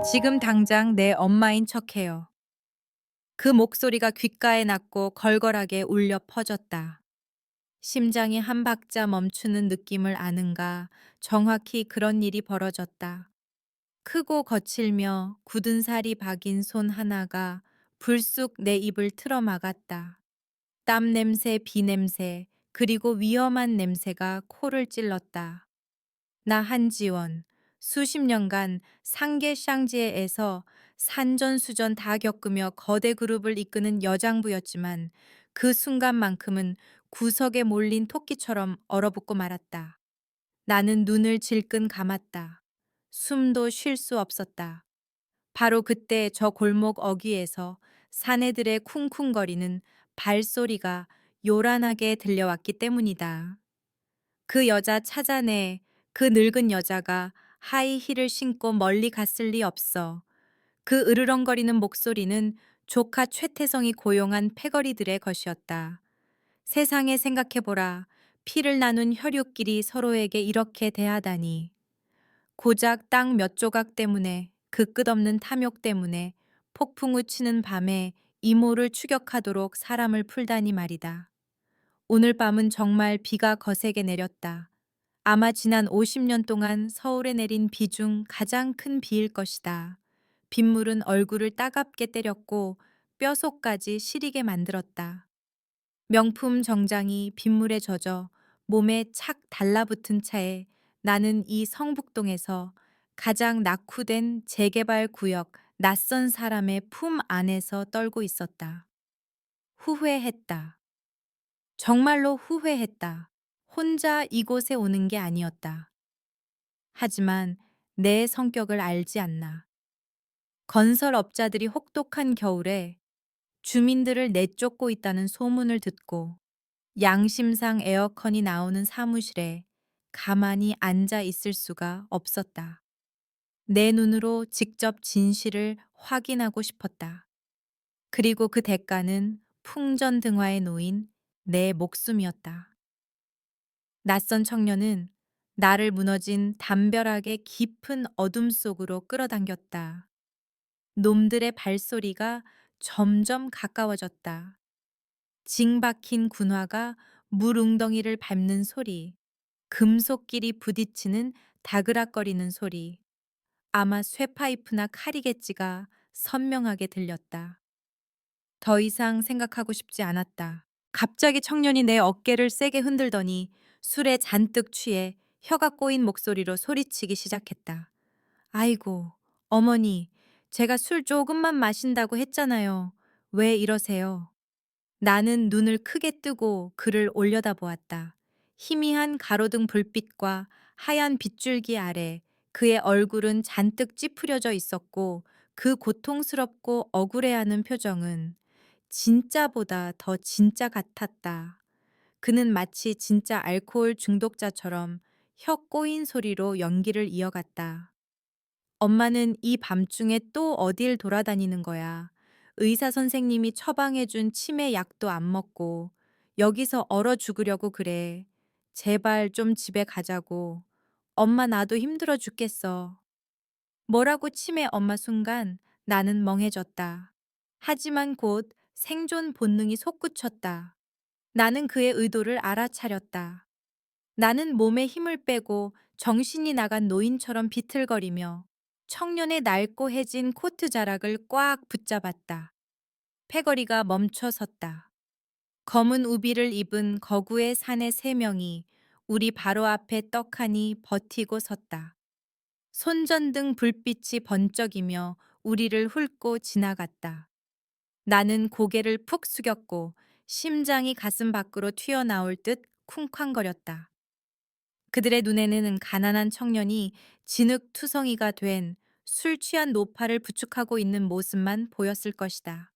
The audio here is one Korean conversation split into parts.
지금 당장 내 엄마인 척해요. 그 목소리가 귓가에 났고 걸걸하게 울려 퍼졌다. 심장이 한 박자 멈추는 느낌을 아는가, 정확히 그런 일이 벌어졌다. 크고 거칠며 굳은 살이 박인 손 하나가 불쑥 내 입을 틀어 막았다. 땀 냄새, 비 냄새, 그리고 위험한 냄새가 코를 찔렀다. 나 한지원, 수십 년간 상계 샹지에에서 산전수전 다 겪으며 거대 그룹을 이끄는 여장부였지만 그 순간만큼은 구석에 몰린 토끼처럼 얼어붙고 말았다. 나는 눈을 질끈 감았다. 숨도 쉴 수 없었다. 바로 그때 저 골목 어귀에서 사내들의 쿵쿵거리는 발소리가 요란하게 들려왔기 때문이다. 그 여자 찾아내. 그 늙은 여자가 하이힐을 신고 멀리 갔을 리 없어. 그 으르렁거리는 목소리는 조카 최태성이 고용한 패거리들의 것이었다. 세상에 생각해보라. 피를 나눈 혈육끼리 서로에게 이렇게 대하다니. 고작 땅 몇 조각 때문에, 그 끝없는 탐욕 때문에 폭풍우 치는 밤에 이모를 추격하도록 사람을 풀다니 말이다. 오늘 밤은 정말 비가 거세게 내렸다. 아마 지난 50년 동안 서울에 내린 비 중 가장 큰 비일 것이다. 빗물은 얼굴을 따갑게 때렸고 뼈속까지 시리게 만들었다. 명품 정장이 빗물에 젖어 몸에 착 달라붙은 차에 나는 이 성북동에서 가장 낙후된 재개발 구역 낯선 사람의 품 안에서 떨고 있었다. 후회했다. 정말로 후회했다. 혼자 이곳에 오는 게 아니었다. 하지만 내 성격을 알지 않나. 건설업자들이 혹독한 겨울에 주민들을 내쫓고 있다는 소문을 듣고 양심상 에어컨이 나오는 사무실에 가만히 앉아 있을 수가 없었다. 내 눈으로 직접 진실을 확인하고 싶었다. 그리고 그 대가는 풍전등화에 놓인 내 목숨이었다. 낯선 청년은 나를 무너진 담벼락의 깊은 어둠 속으로 끌어당겼다. 놈들의 발소리가 점점 가까워졌다. 징박힌 군화가 물 웅덩이를 밟는 소리, 금속끼리 부딪히는 다그락거리는 소리, 아마 쇠파이프나 칼이겠지가 선명하게 들렸다. 더 이상 생각하고 싶지 않았다. 갑자기 청년이 내 어깨를 세게 흔들더니 술에 잔뜩 취해 혀가 꼬인 목소리로 소리치기 시작했다. 아이고, 어머니, 제가 술 조금만 마신다고 했잖아요. 왜 이러세요? 나는 눈을 크게 뜨고 그를 올려다보았다. 희미한 가로등 불빛과 하얀 빗줄기 아래 그의 얼굴은 잔뜩 찌푸려져 있었고 그 고통스럽고 억울해하는 표정은 진짜보다 더 진짜 같았다. 그는 마치 진짜 알코올 중독자처럼 혀 꼬인 소리로 연기를 이어갔다. 엄마는 이 밤중에 또 어딜 돌아다니는 거야. 의사 선생님이 처방해준 치매 약도 안 먹고 여기서 얼어 죽으려고 그래. 제발 좀 집에 가자고. 엄마 나도 힘들어 죽겠어. 뭐라고 치매 엄마 순간 나는 멍해졌다. 하지만 곧 생존 본능이 솟구쳤다. 나는 그의 의도를 알아차렸다. 나는 몸에 힘을 빼고 정신이 나간 노인처럼 비틀거리며 청년의 낡고 해진 코트 자락을 꽉 붙잡았다. 패거리가 멈춰 섰다. 검은 우비를 입은 거구의 사내 3명이 우리 바로 앞에 떡하니 버티고 섰다. 손전등 불빛이 번쩍이며 우리를 훑고 지나갔다. 나는 고개를 푹 숙였고 심장이 가슴 밖으로 튀어나올 듯 쿵쾅거렸다. 그들의 눈에는 가난한 청년이 진흙투성이가 된 술 취한 노파를 부축하고 있는 모습만 보였을 것이다.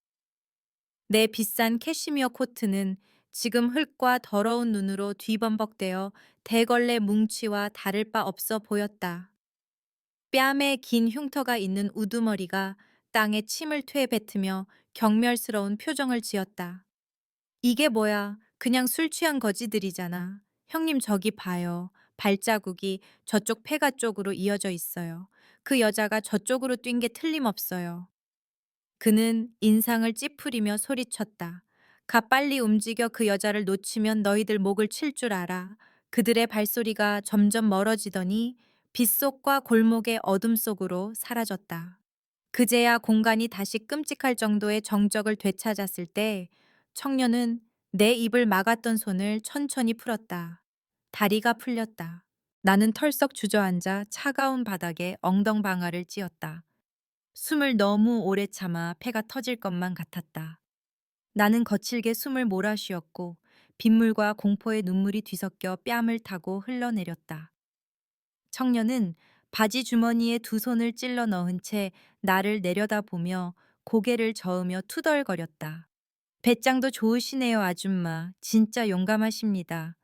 내 비싼 캐시미어 코트는 지금 흙과 더러운 눈으로 뒤범벅되어 대걸레 뭉치와 다를 바 없어 보였다. 뺨에 긴 흉터가 있는 우두머리가 땅에 침을 퇴뱉으며 경멸스러운 표정을 지었다. 이게 뭐야? 그냥 술 취한 거지들이잖아. 형님 저기 봐요. 발자국이 저쪽 폐가 쪽으로 이어져 있어요. 그 여자가 저쪽으로 뛴 게 틀림없어요. 그는 인상을 찌푸리며 소리쳤다. 가 빨리 움직여 그 여자를 놓치면 너희들 목을 칠 줄 알아. 그들의 발소리가 점점 멀어지더니 빗속과 골목의 어둠 속으로 사라졌다. 그제야 공간이 다시 끔찍할 정도의 정적을 되찾았을 때 청년은 내 입을 막았던 손을 천천히 풀었다. 다리가 풀렸다. 나는 털썩 주저앉아 차가운 바닥에 엉덩방아를 찧었다. 숨을 너무 오래 참아 폐가 터질 것만 같았다. 나는 거칠게 숨을 몰아쉬었고 빗물과 공포의 눈물이 뒤섞여 뺨을 타고 흘러내렸다. 청년은 바지 주머니에 두 손을 찔러 넣은 채 나를 내려다보며 고개를 저으며 투덜거렸다. 배짱도 좋으시네요, 아줌마. 진짜 용감하십니다.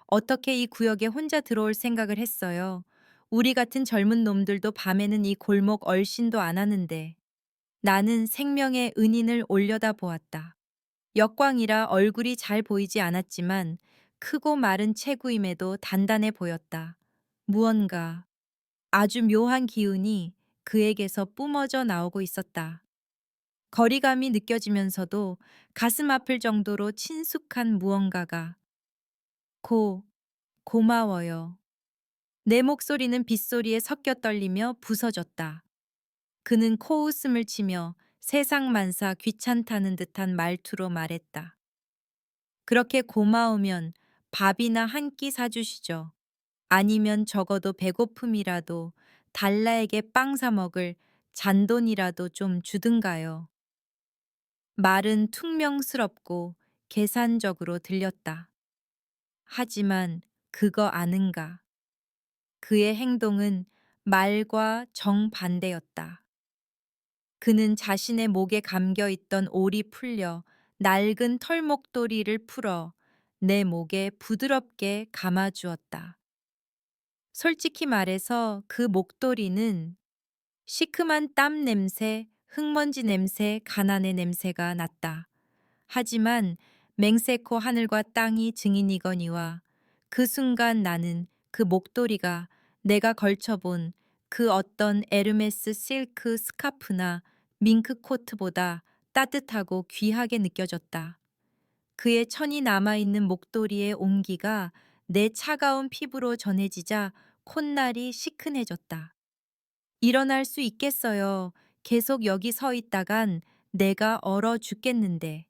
어떻게 이 구역에 혼자 들어올 생각을 했어요? 우리 같은 젊은 놈들도 밤에는 이 골목 얼씬도 안 하는데. 나는 생명의 은인을 올려다 보았다. 역광이라 얼굴이 잘 보이지 않았지만 크고 마른 체구임에도 단단해 보였다. 무언가 아주 묘한 기운이 그에게서 뿜어져 나오고 있었다. 거리감이 느껴지면서도 가슴 아플 정도로 친숙한 무언가가 고마워요. 내 목소리는 빗소리에 섞여 떨리며 부서졌다. 그는 코웃음을 치며 세상만사 귀찮다는 듯한 말투로 말했다. 그렇게 고마우면 밥이나 한 끼 사주시죠. 아니면 적어도 배고픔이라도 달라에게 빵 사 먹을 잔돈이라도 좀 주든가요. 말은 퉁명스럽고 계산적으로 들렸다. 하지만 그거 아는가? 그의 행동은 말과 정반대였다. 그는 자신의 목에 감겨 있던 올이 풀려 낡은 털목도리를 풀어 내 목에 부드럽게 감아주었다. 솔직히 말해서 그 목도리는 시큼한 땀 냄새, 흙먼지 냄새, 가난의 냄새가 났다. 하지만 맹세코 하늘과 땅이 증인이거니와 그 순간 나는 그 목도리가 내가 걸쳐본 그 어떤 에르메스 실크 스카프나 밍크 코트보다 따뜻하고 귀하게 느껴졌다. 그의 천이 남아있는 목도리의 온기가 내 차가운 피부로 전해지자 콧날이 시큰해졌다. 일어날 수 있겠어요. 계속 여기 서 있다간 내가 얼어 죽겠는데.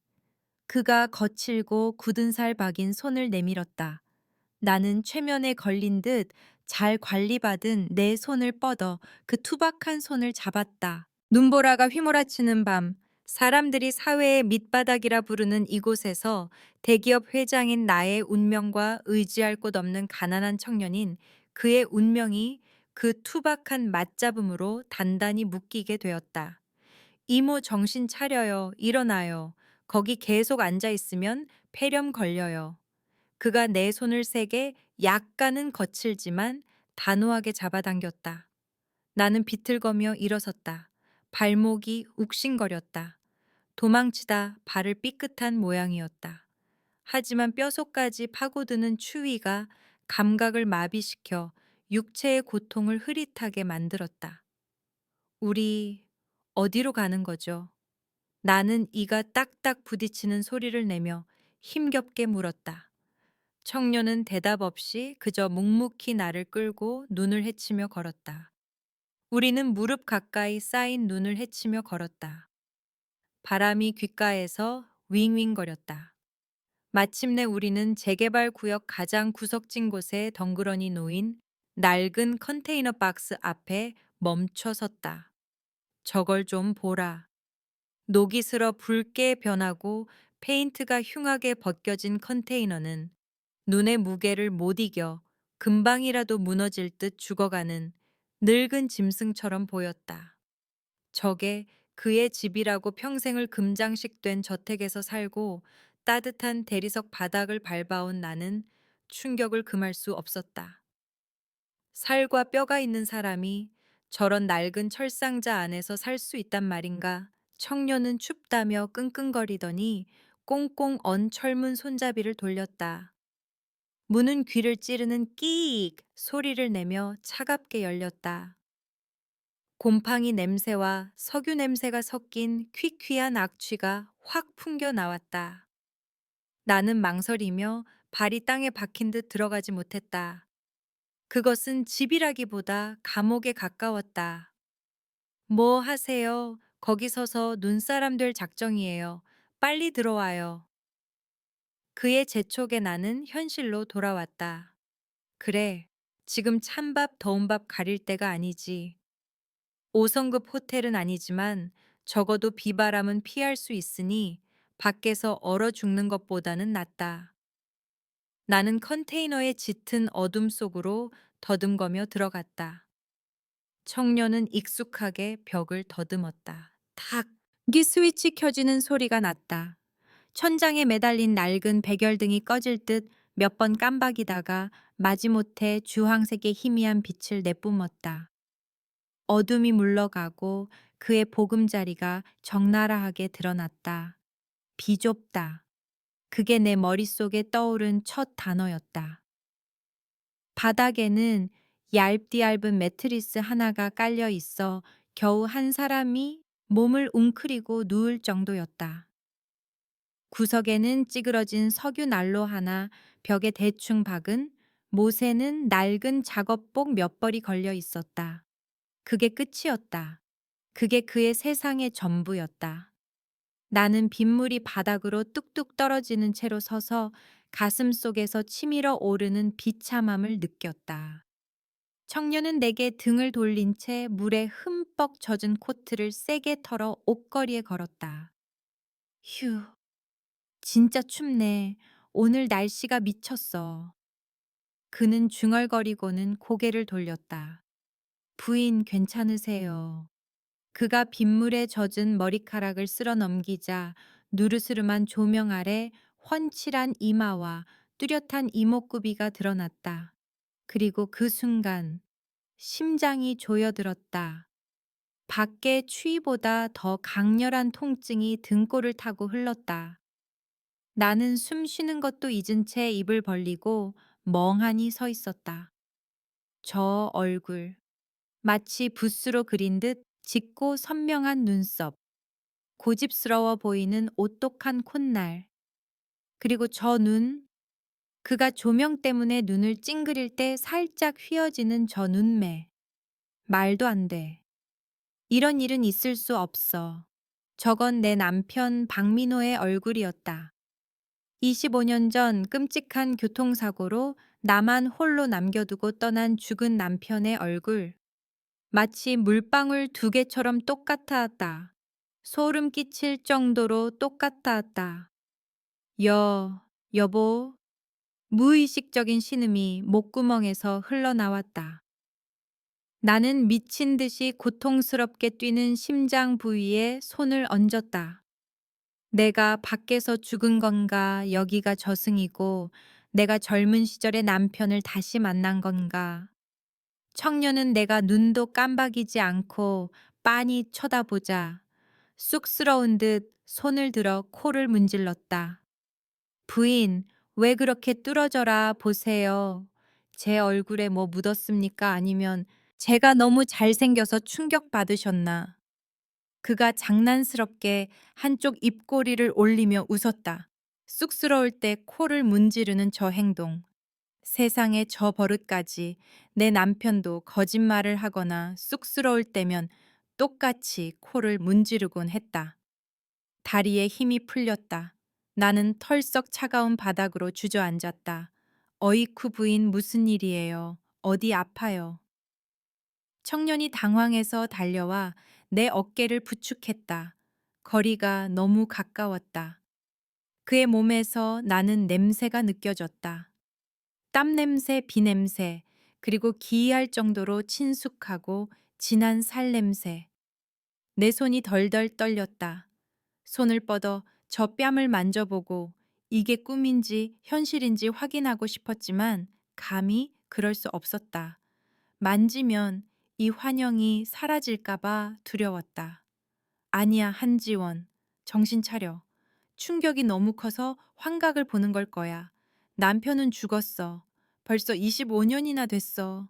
그가 거칠고 굳은 살 박인 손을 내밀었다. 나는 최면에 걸린 듯 잘 관리받은 내 손을 뻗어 그 투박한 손을 잡았다. 눈보라가 휘몰아치는 밤, 사람들이 사회의 밑바닥이라 부르는 이곳에서 대기업 회장인 나의 운명과 의지할 곳 없는 가난한 청년인 그의 운명이 그 투박한 맞잡음으로 단단히 묶이게 되었다. 이모 정신 차려요. 일어나요. 거기 계속 앉아 있으면 폐렴 걸려요. 그가 내 손을 세게 약간은 거칠지만 단호하게 잡아당겼다. 나는 비틀거며 일어섰다. 발목이 욱신거렸다. 도망치다 발을 삐끗한 모양이었다. 하지만 뼛속까지 파고드는 추위가 감각을 마비시켜 육체의 고통을 흐릿하게 만들었다. 우리 어디로 가는 거죠? 나는 이가 딱딱 부딪히는 소리를 내며 힘겹게 물었다. 청년은 대답 없이 그저 묵묵히 나를 끌고 눈을 헤치며 걸었다. 우리는 무릎 가까이 쌓인 눈을 헤치며 걸었다. 바람이 귓가에서 윙윙거렸다. 마침내 우리는 재개발 구역 가장 구석진 곳에 덩그러니 놓인 낡은 컨테이너 박스 앞에 멈춰 섰다. 저걸 좀 보라. 녹이 슬어 붉게 변하고 페인트가 흉하게 벗겨진 컨테이너는 눈의 무게를 못 이겨 금방이라도 무너질 듯 죽어가는 늙은 짐승처럼 보였다. 저게 그의 집이라고 평생을 금장식된 저택에서 살고 따뜻한 대리석 바닥을 밟아온 나는 충격을 금할 수 없었다. 살과 뼈가 있는 사람이 저런 낡은 철상자 안에서 살 수 있단 말인가? 청년은 춥다며 끙끙거리더니 꽁꽁 언 철문 손잡이를 돌렸다. 문은 귀를 찌르는 끼익 소리를 내며 차갑게 열렸다. 곰팡이 냄새와 석유 냄새가 섞인 퀴퀴한 악취가 확 풍겨 나왔다. 나는 망설이며 발이 땅에 박힌 듯 들어가지 못했다. 그것은 집이라기보다 감옥에 가까웠다. 뭐 하세요? 거기 서서 눈사람 될 작정이에요. 빨리 들어와요. 그의 재촉에 나는 현실로 돌아왔다. 그래, 지금 찬밥 더운 밥 가릴 때가 아니지. 5성급 호텔은 아니지만 적어도 비바람은 피할 수 있으니 밖에서 얼어 죽는 것보다는 낫다. 나는 컨테이너의 짙은 어둠 속으로 더듬거며 들어갔다. 청년은 익숙하게 벽을 더듬었다. 탁! 기 스위치 켜지는 소리가 났다. 천장에 매달린 낡은 백열등이 꺼질 듯 몇 번 깜박이다가 마지못해 주황색의 희미한 빛을 내뿜었다. 어둠이 물러가고 그의 보금자리가 적나라하게 드러났다. 비좁다. 그게 내 머릿속에 떠오른 첫 단어였다. 바닥에는 얇디얇은 매트리스 하나가 깔려 있어 겨우 한 사람이 몸을 웅크리고 누울 정도였다. 구석에는 찌그러진 석유 난로 하나, 벽에 대충 박은, 못에는 낡은 작업복 몇 벌이 걸려 있었다. 그게 끝이었다. 그게 그의 세상의 전부였다. 나는 빗물이 바닥으로 뚝뚝 떨어지는 채로 서서 가슴 속에서 치밀어 오르는 비참함을 느꼈다. 청년은 내게 등을 돌린 채 물에 흠뻑 젖은 코트를 세게 털어 옷걸이에 걸었다. 휴, 진짜 춥네. 오늘 날씨가 미쳤어. 그는 중얼거리고는 고개를 돌렸다. 부인 괜찮으세요? 그가 빗물에 젖은 머리카락을 쓸어 넘기자 누르스름한 조명 아래 훤칠한 이마와 뚜렷한 이목구비가 드러났다. 그리고 그 순간 심장이 조여들었다. 밖의 추위보다 더 강렬한 통증이 등골을 타고 흘렀다. 나는 숨 쉬는 것도 잊은 채 입을 벌리고 멍하니 서 있었다. 저 얼굴, 마치 붓으로 그린 듯 짙고 선명한 눈썹, 고집스러워 보이는 오똑한 콧날, 그리고 저 눈, 그가 조명 때문에 눈을 찡그릴 때 살짝 휘어지는 저 눈매. 말도 안 돼. 이런 일은 있을 수 없어. 저건 내 남편 박민호의 얼굴이었다. 25년 전 끔찍한 교통사고로 나만 홀로 남겨두고 떠난 죽은 남편의 얼굴. 마치 물방울 두 개처럼 똑같았다. 소름 끼칠 정도로 똑같았다. 여보. 무의식적인 신음이 목구멍에서 흘러나왔다. 나는 미친 듯이 고통스럽게 뛰는 심장 부위에 손을 얹었다. 내가 밖에서 죽은 건가, 여기가 저승이고, 내가 젊은 시절의 남편을 다시 만난 건가. 청년은 내가 눈도 깜박이지 않고 빤히 쳐다보자 쑥스러운 듯 손을 들어 코를 문질렀다. 부인, 왜 그렇게 뚫어져라 보세요. 제 얼굴에 뭐 묻었습니까? 아니면 제가 너무 잘생겨서 충격받으셨나? 그가 장난스럽게 한쪽 입꼬리를 올리며 웃었다. 쑥스러울 때 코를 문지르는 저 행동. 세상에 저 버릇까지 내 남편도 거짓말을 하거나 쑥스러울 때면 똑같이 코를 문지르곤 했다. 다리에 힘이 풀렸다. 나는 털썩 차가운 바닥으로 주저앉았다. 어이쿠 부인 무슨 일이에요? 어디 아파요? 청년이 당황해서 달려와 내 어깨를 부축했다. 거리가 너무 가까웠다. 그의 몸에서 나는 냄새가 느껴졌다. 땀 냄새, 비 냄새, 그리고 기이할 정도로 친숙하고 진한 살 냄새. 내 손이 덜덜 떨렸다. 손을 뻗어 저 뺨을 만져보고 이게 꿈인지 현실인지 확인하고 싶었지만 감히 그럴 수 없었다. 만지면 이 환영이 사라질까봐 두려웠다. 아니야, 한지원. 정신 차려. 충격이 너무 커서 환각을 보는 걸 거야. 남편은 죽었어. 벌써 25년이나 됐어.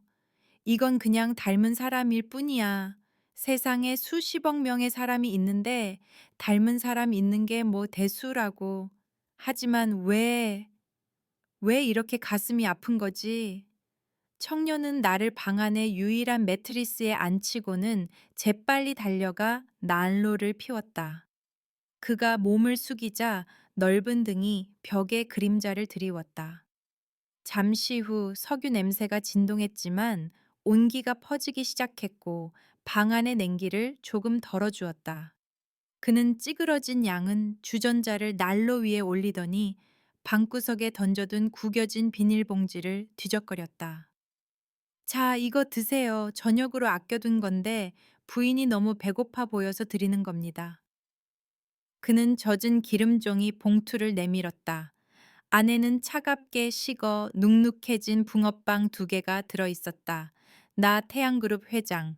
이건 그냥 닮은 사람일 뿐이야. 세상에 수십억 명의 사람이 있는데 닮은 사람 있는 게 뭐 대수라고. 하지만 왜 이렇게 가슴이 아픈 거지? 청년은 나를 방 안의 유일한 매트리스에 앉히고는 재빨리 달려가 난로를 피웠다. 그가 몸을 숙이자 넓은 등이 벽에 그림자를 드리웠다. 잠시 후 석유 냄새가 진동했지만 온기가 퍼지기 시작했고 방 안의 냉기를 조금 덜어주었다. 그는 찌그러진 양은 주전자를 난로 위에 올리더니 방구석에 던져둔 구겨진 비닐봉지를 뒤적거렸다. 자, 이거 드세요. 저녁으로 아껴둔 건데 부인이 너무 배고파 보여서 드리는 겁니다. 그는 젖은 기름종이 봉투를 내밀었다. 안에는 차갑게 식어 눅눅해진 붕어빵 2개가 들어 있었다. 나 태양그룹 회장.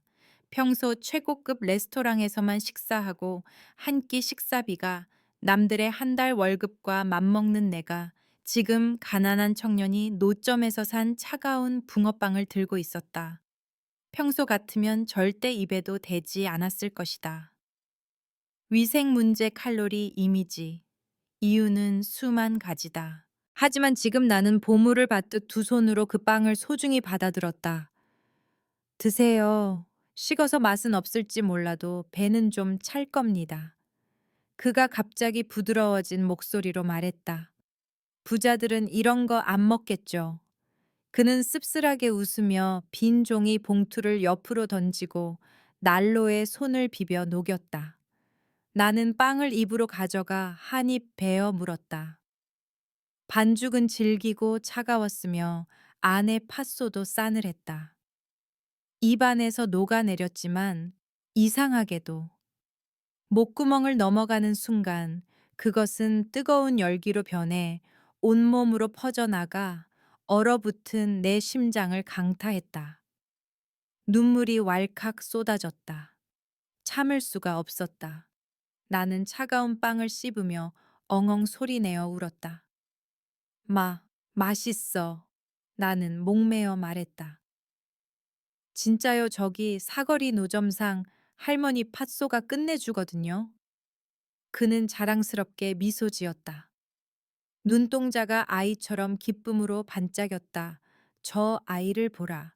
평소 최고급 레스토랑에서만 식사하고 한 끼 식사비가 남들의 한 달 월급과 맞먹는 내가 지금 가난한 청년이 노점에서 산 차가운 붕어빵을 들고 있었다. 평소 같으면 절대 입에도 대지 않았을 것이다. 위생 문제, 칼로리, 이미지. 이유는 수만 가지다. 하지만 지금 나는 보물을 받듯 두 손으로 그 빵을 소중히 받아들었다. 드세요. 식어서 맛은 없을지 몰라도 배는 좀 찰 겁니다. 그가 갑자기 부드러워진 목소리로 말했다. 부자들은 이런 거 안 먹겠죠. 그는 씁쓸하게 웃으며 빈 종이 봉투를 옆으로 던지고 난로에 손을 비벼 녹였다. 나는 빵을 입으로 가져가 한 입 베어 물었다. 반죽은 질기고 차가웠으며 안의 팥소도 싸늘했다. 입안에서 녹아내렸지만 이상하게도 목구멍을 넘어가는 순간 그것은 뜨거운 열기로 변해 온몸으로 퍼져나가 얼어붙은 내 심장을 강타했다. 눈물이 왈칵 쏟아졌다. 참을 수가 없었다. 나는 차가운 빵을 씹으며 엉엉 소리내어 울었다. 맛있어. 나는 목매어 말했다. 진짜요, 저기 사거리 노점상 할머니 팥소가 끝내주거든요. 그는 자랑스럽게 미소 지었다. 눈동자가 아이처럼 기쁨으로 반짝였다. 저 아이를 보라.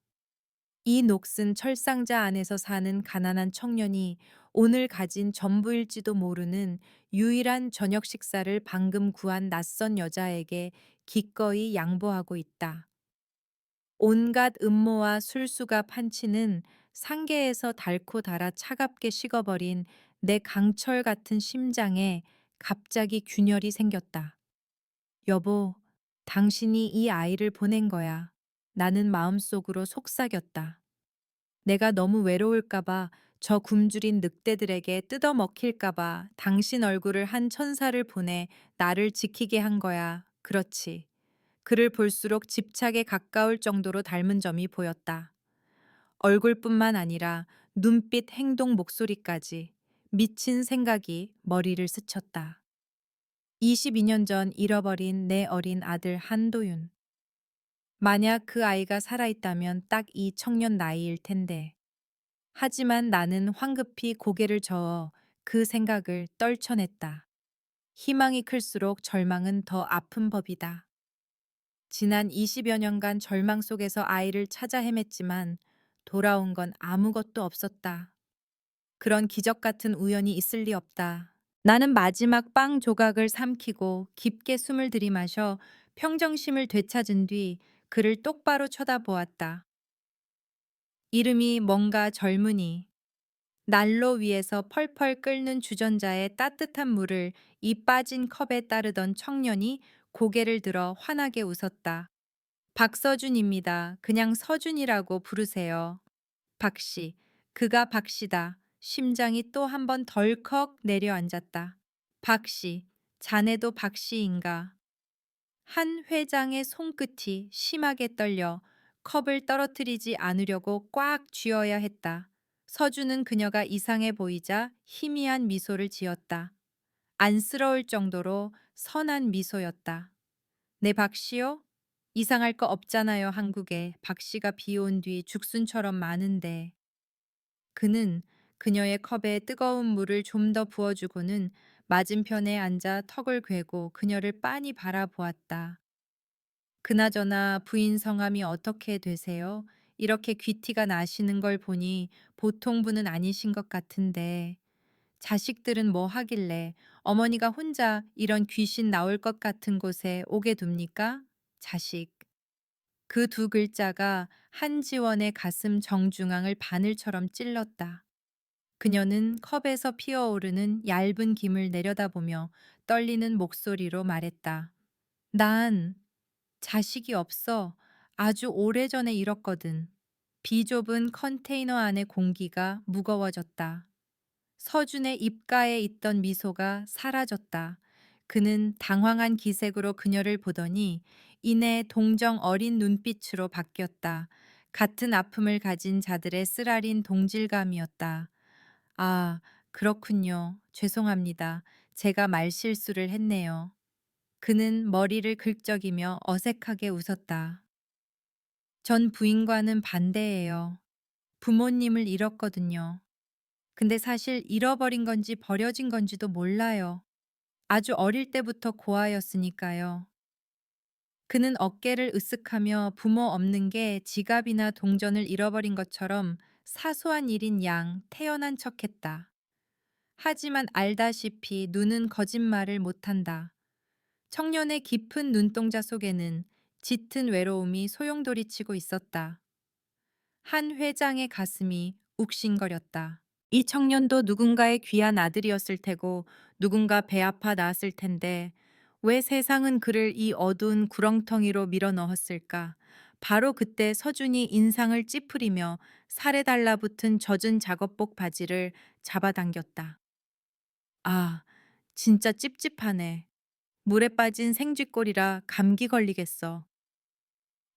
이 녹슨 철상자 안에서 사는 가난한 청년이 오늘 가진 전부일지도 모르는 유일한 저녁 식사를 방금 구한 낯선 여자에게 기꺼이 양보하고 있다. 온갖 음모와 술수가 판치는 상계에서 닳고 닳아 차갑게 식어버린 내 강철 같은 심장에 갑자기 균열이 생겼다. 여보, 당신이 이 아이를 보낸 거야. 나는 마음속으로 속삭였다. 내가 너무 외로울까봐 저 굶주린 늑대들에게 뜯어먹힐까봐 당신 얼굴을 한 천사를 보내 나를 지키게 한 거야. 그렇지. 그를 볼수록 집착에 가까울 정도로 닮은 점이 보였다. 얼굴뿐만 아니라 눈빛, 행동, 목소리까지 미친 생각이 머리를 스쳤다. 22년 전 잃어버린 내 어린 아들 한도윤. 만약 그 아이가 살아있다면 딱 이 청년 나이일 텐데. 하지만 나는 황급히 고개를 저어 그 생각을 떨쳐냈다. 희망이 클수록 절망은 더 아픈 법이다. 지난 20여 년간 절망 속에서 아이를 찾아 헤맸지만 돌아온 건 아무것도 없었다. 그런 기적 같은 우연이 있을 리 없다. 나는 마지막 빵 조각을 삼키고 깊게 숨을 들이마셔 평정심을 되찾은 뒤 그를 똑바로 쳐다보았다. 이름이 뭔가 젊으니 난로 위에서 펄펄 끓는 주전자에 따뜻한 물을 이 빠진 컵에 따르던 청년이 고개를 들어 환하게 웃었다. 박서준입니다. 그냥 서준이라고 부르세요. 박씨. 그가 박씨다. 심장이 또 한 번 덜컥 내려앉았다. 박씨. 자네도 박씨인가? 한 회장의 손끝이 심하게 떨려 컵을 떨어뜨리지 않으려고 꽉 쥐어야 했다. 서준은 그녀가 이상해 보이자 희미한 미소를 지었다. 안쓰러울 정도로 선한 미소였다. 네, 박씨요? 이상할 거 없잖아요, 한국에. 박씨가 비온 뒤 죽순처럼 많은데. 그는 그녀의 컵에 뜨거운 물을 좀 더 부어주고는 맞은편에 앉아 턱을 괴고 그녀를 빤히 바라보았다. 그나저나 부인 성함이 어떻게 되세요? 이렇게 귀티가 나시는 걸 보니 보통 분은 아니신 것 같은데 자식들은 뭐 하길래 어머니가 혼자 이런 귀신 나올 것 같은 곳에 오게 둡니까? 자식. 그 두 글자가 한지원의 가슴 정중앙을 바늘처럼 찔렀다. 그녀는 컵에서 피어오르는 얇은 김을 내려다보며 떨리는 목소리로 말했다. 난 자식이 없어. 아주 오래전에 잃었거든. 비좁은 컨테이너 안의 공기가 무거워졌다. 서준의 입가에 있던 미소가 사라졌다. 그는 당황한 기색으로 그녀를 보더니 이내 동정 어린 눈빛으로 바뀌었다. 같은 아픔을 가진 자들의 쓰라린 동질감이었다. 아, 그렇군요. 죄송합니다. 제가 말실수를 했네요. 그는 머리를 긁적이며 어색하게 웃었다. 전 부인과는 반대예요. 부모님을 잃었거든요. 근데 사실 잃어버린 건지 버려진 건지도 몰라요. 아주 어릴 때부터 고아였으니까요. 그는 어깨를 으쓱하며 부모 없는 게 지갑이나 동전을 잃어버린 것처럼 사소한 일인 양 태연한 척했다. 하지만 알다시피 눈은 거짓말을 못한다. 청년의 깊은 눈동자 속에는 짙은 외로움이 소용돌이치고 있었다. 한 회장의 가슴이 욱신거렸다. 이 청년도 누군가의 귀한 아들이었을 테고 누군가 배 아파 낳았을 텐데 왜 세상은 그를 이 어두운 구렁텅이로 밀어 넣었을까? 바로 그때 서준이 인상을 찌푸리며 살에 달라붙은 젖은 작업복 바지를 잡아당겼다. 아, 진짜 찝찝하네. 물에 빠진 생쥐꼴이라 감기 걸리겠어.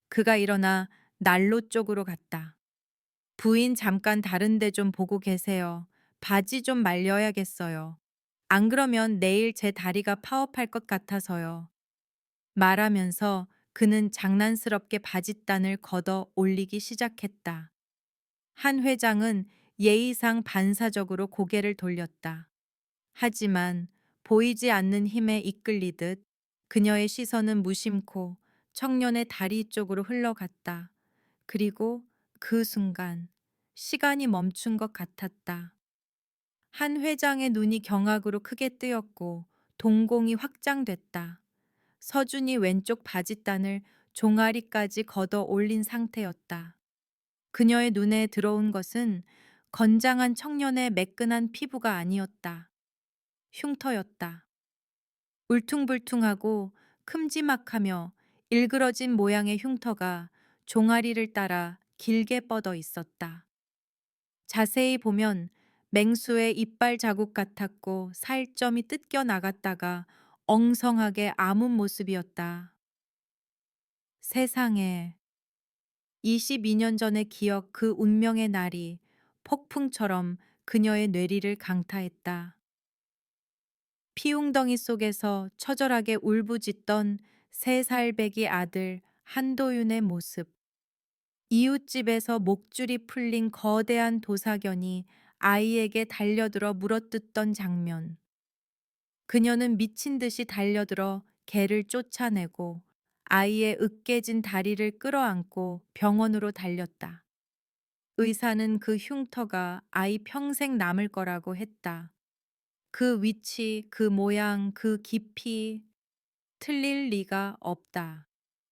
그가 일어나 난로 쪽으로 갔다. 부인 잠깐 다른 데 좀 보고 계세요. 바지 좀 말려야겠어요. 안 그러면 내일 제 다리가 파업할 것 같아서요. 말하면서 그는 장난스럽게 바짓단을 걷어 올리기 시작했다. 한 회장은 예의상 반사적으로 고개를 돌렸다. 하지만 보이지 않는 힘에 이끌리듯 그녀의 시선은 무심코 청년의 다리 쪽으로 흘러갔다. 그리고 그 순간 시간이 멈춘 것 같았다. 한 회장의 눈이 경악으로 크게 뜨였고 동공이 확장됐다. 서준이 왼쪽 바짓단을 종아리까지 걷어 올린 상태였다. 그녀의 눈에 들어온 것은 건장한 청년의 매끈한 피부가 아니었다. 흉터였다. 울퉁불퉁하고 큼지막하며 일그러진 모양의 흉터가 종아리를 따라 길게 뻗어 있었다. 자세히 보면 맹수의 이빨 자국 같았고 살점이 뜯겨 나갔다가 엉성하게 아문 모습이었다. 세상에, 22년 전의 기억 그 운명의 날이 폭풍처럼 그녀의 뇌리를 강타했다. 피웅덩이 속에서 처절하게 울부짖던 3살 배기 아들 한도윤의 모습. 이웃집에서 목줄이 풀린 거대한 도사견이 아이에게 달려들어 물어뜯던 장면. 그녀는 미친 듯이 달려들어 개를 쫓아내고 아이의 으깨진 다리를 끌어안고 병원으로 달렸다. 의사는 그 흉터가 아이 평생 남을 거라고 했다. 그 위치, 그 모양, 그 깊이 틀릴 리가 없다.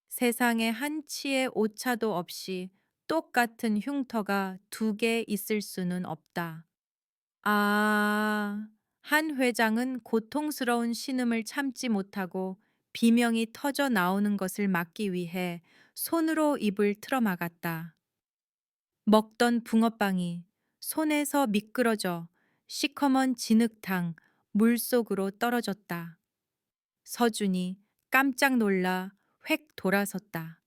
세상에 한 치의 오차도 없이 똑같은 흉터가 2개 있을 수는 없다. 아, 한 회장은 고통스러운 신음을 참지 못하고 비명이 터져 나오는 것을 막기 위해 손으로 입을 틀어막았다. 먹던 붕어빵이 손에서 미끄러져 시커먼 진흙탕 물속으로 떨어졌다. 서준이 깜짝 놀라 획 돌아섰다.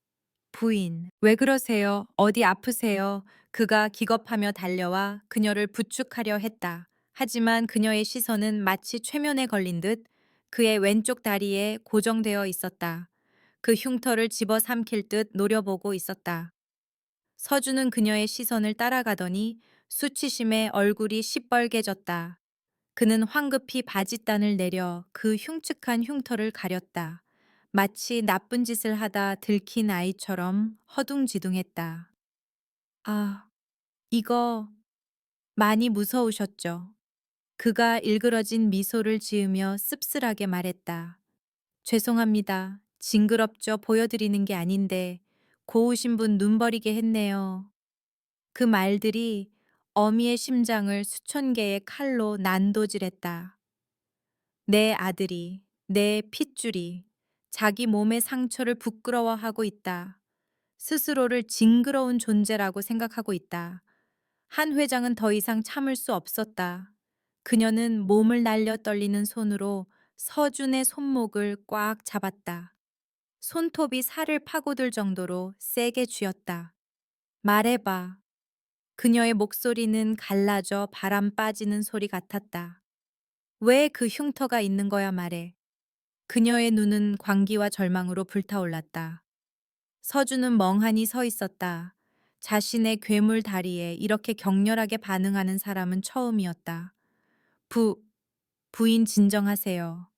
부인, 왜 그러세요? 어디 아프세요? 그가 기겁하며 달려와 그녀를 부축하려 했다. 하지만 그녀의 시선은 마치 최면에 걸린 듯 그의 왼쪽 다리에 고정되어 있었다. 그 흉터를 집어삼킬 듯 노려보고 있었다. 서준은 그녀의 시선을 따라가더니 수치심에 얼굴이 시뻘개졌다. 그는 황급히 바짓단을 내려 그 흉측한 흉터를 가렸다. 마치 나쁜 짓을 하다 들킨 아이처럼 허둥지둥했다. 아, 이거 많이 무서우셨죠? 그가 일그러진 미소를 지으며 씁쓸하게 말했다. 죄송합니다. 징그럽죠. 보여드리는 게 아닌데 고우신 분 눈 버리게 했네요. 그 말들이 어미의 심장을 수천 개의 칼로 난도질했다. 내 아들이, 내 핏줄이 자기 몸의 상처를 부끄러워하고 있다. 스스로를 징그러운 존재라고 생각하고 있다. 한 회장은 더 이상 참을 수 없었다. 그녀는 몸을 날려 떨리는 손으로 서준의 손목을 꽉 잡았다. 손톱이 살을 파고들 정도로 세게 쥐었다. 말해봐. 그녀의 목소리는 갈라져 바람 빠지는 소리 같았다. 왜 그 흉터가 있는 거야 말해. 그녀의 눈은 광기와 절망으로 불타올랐다. 서준은 멍하니 서 있었다. 자신의 괴물 다리에 이렇게 격렬하게 반응하는 사람은 처음이었다. 부, 부인 진정하세요.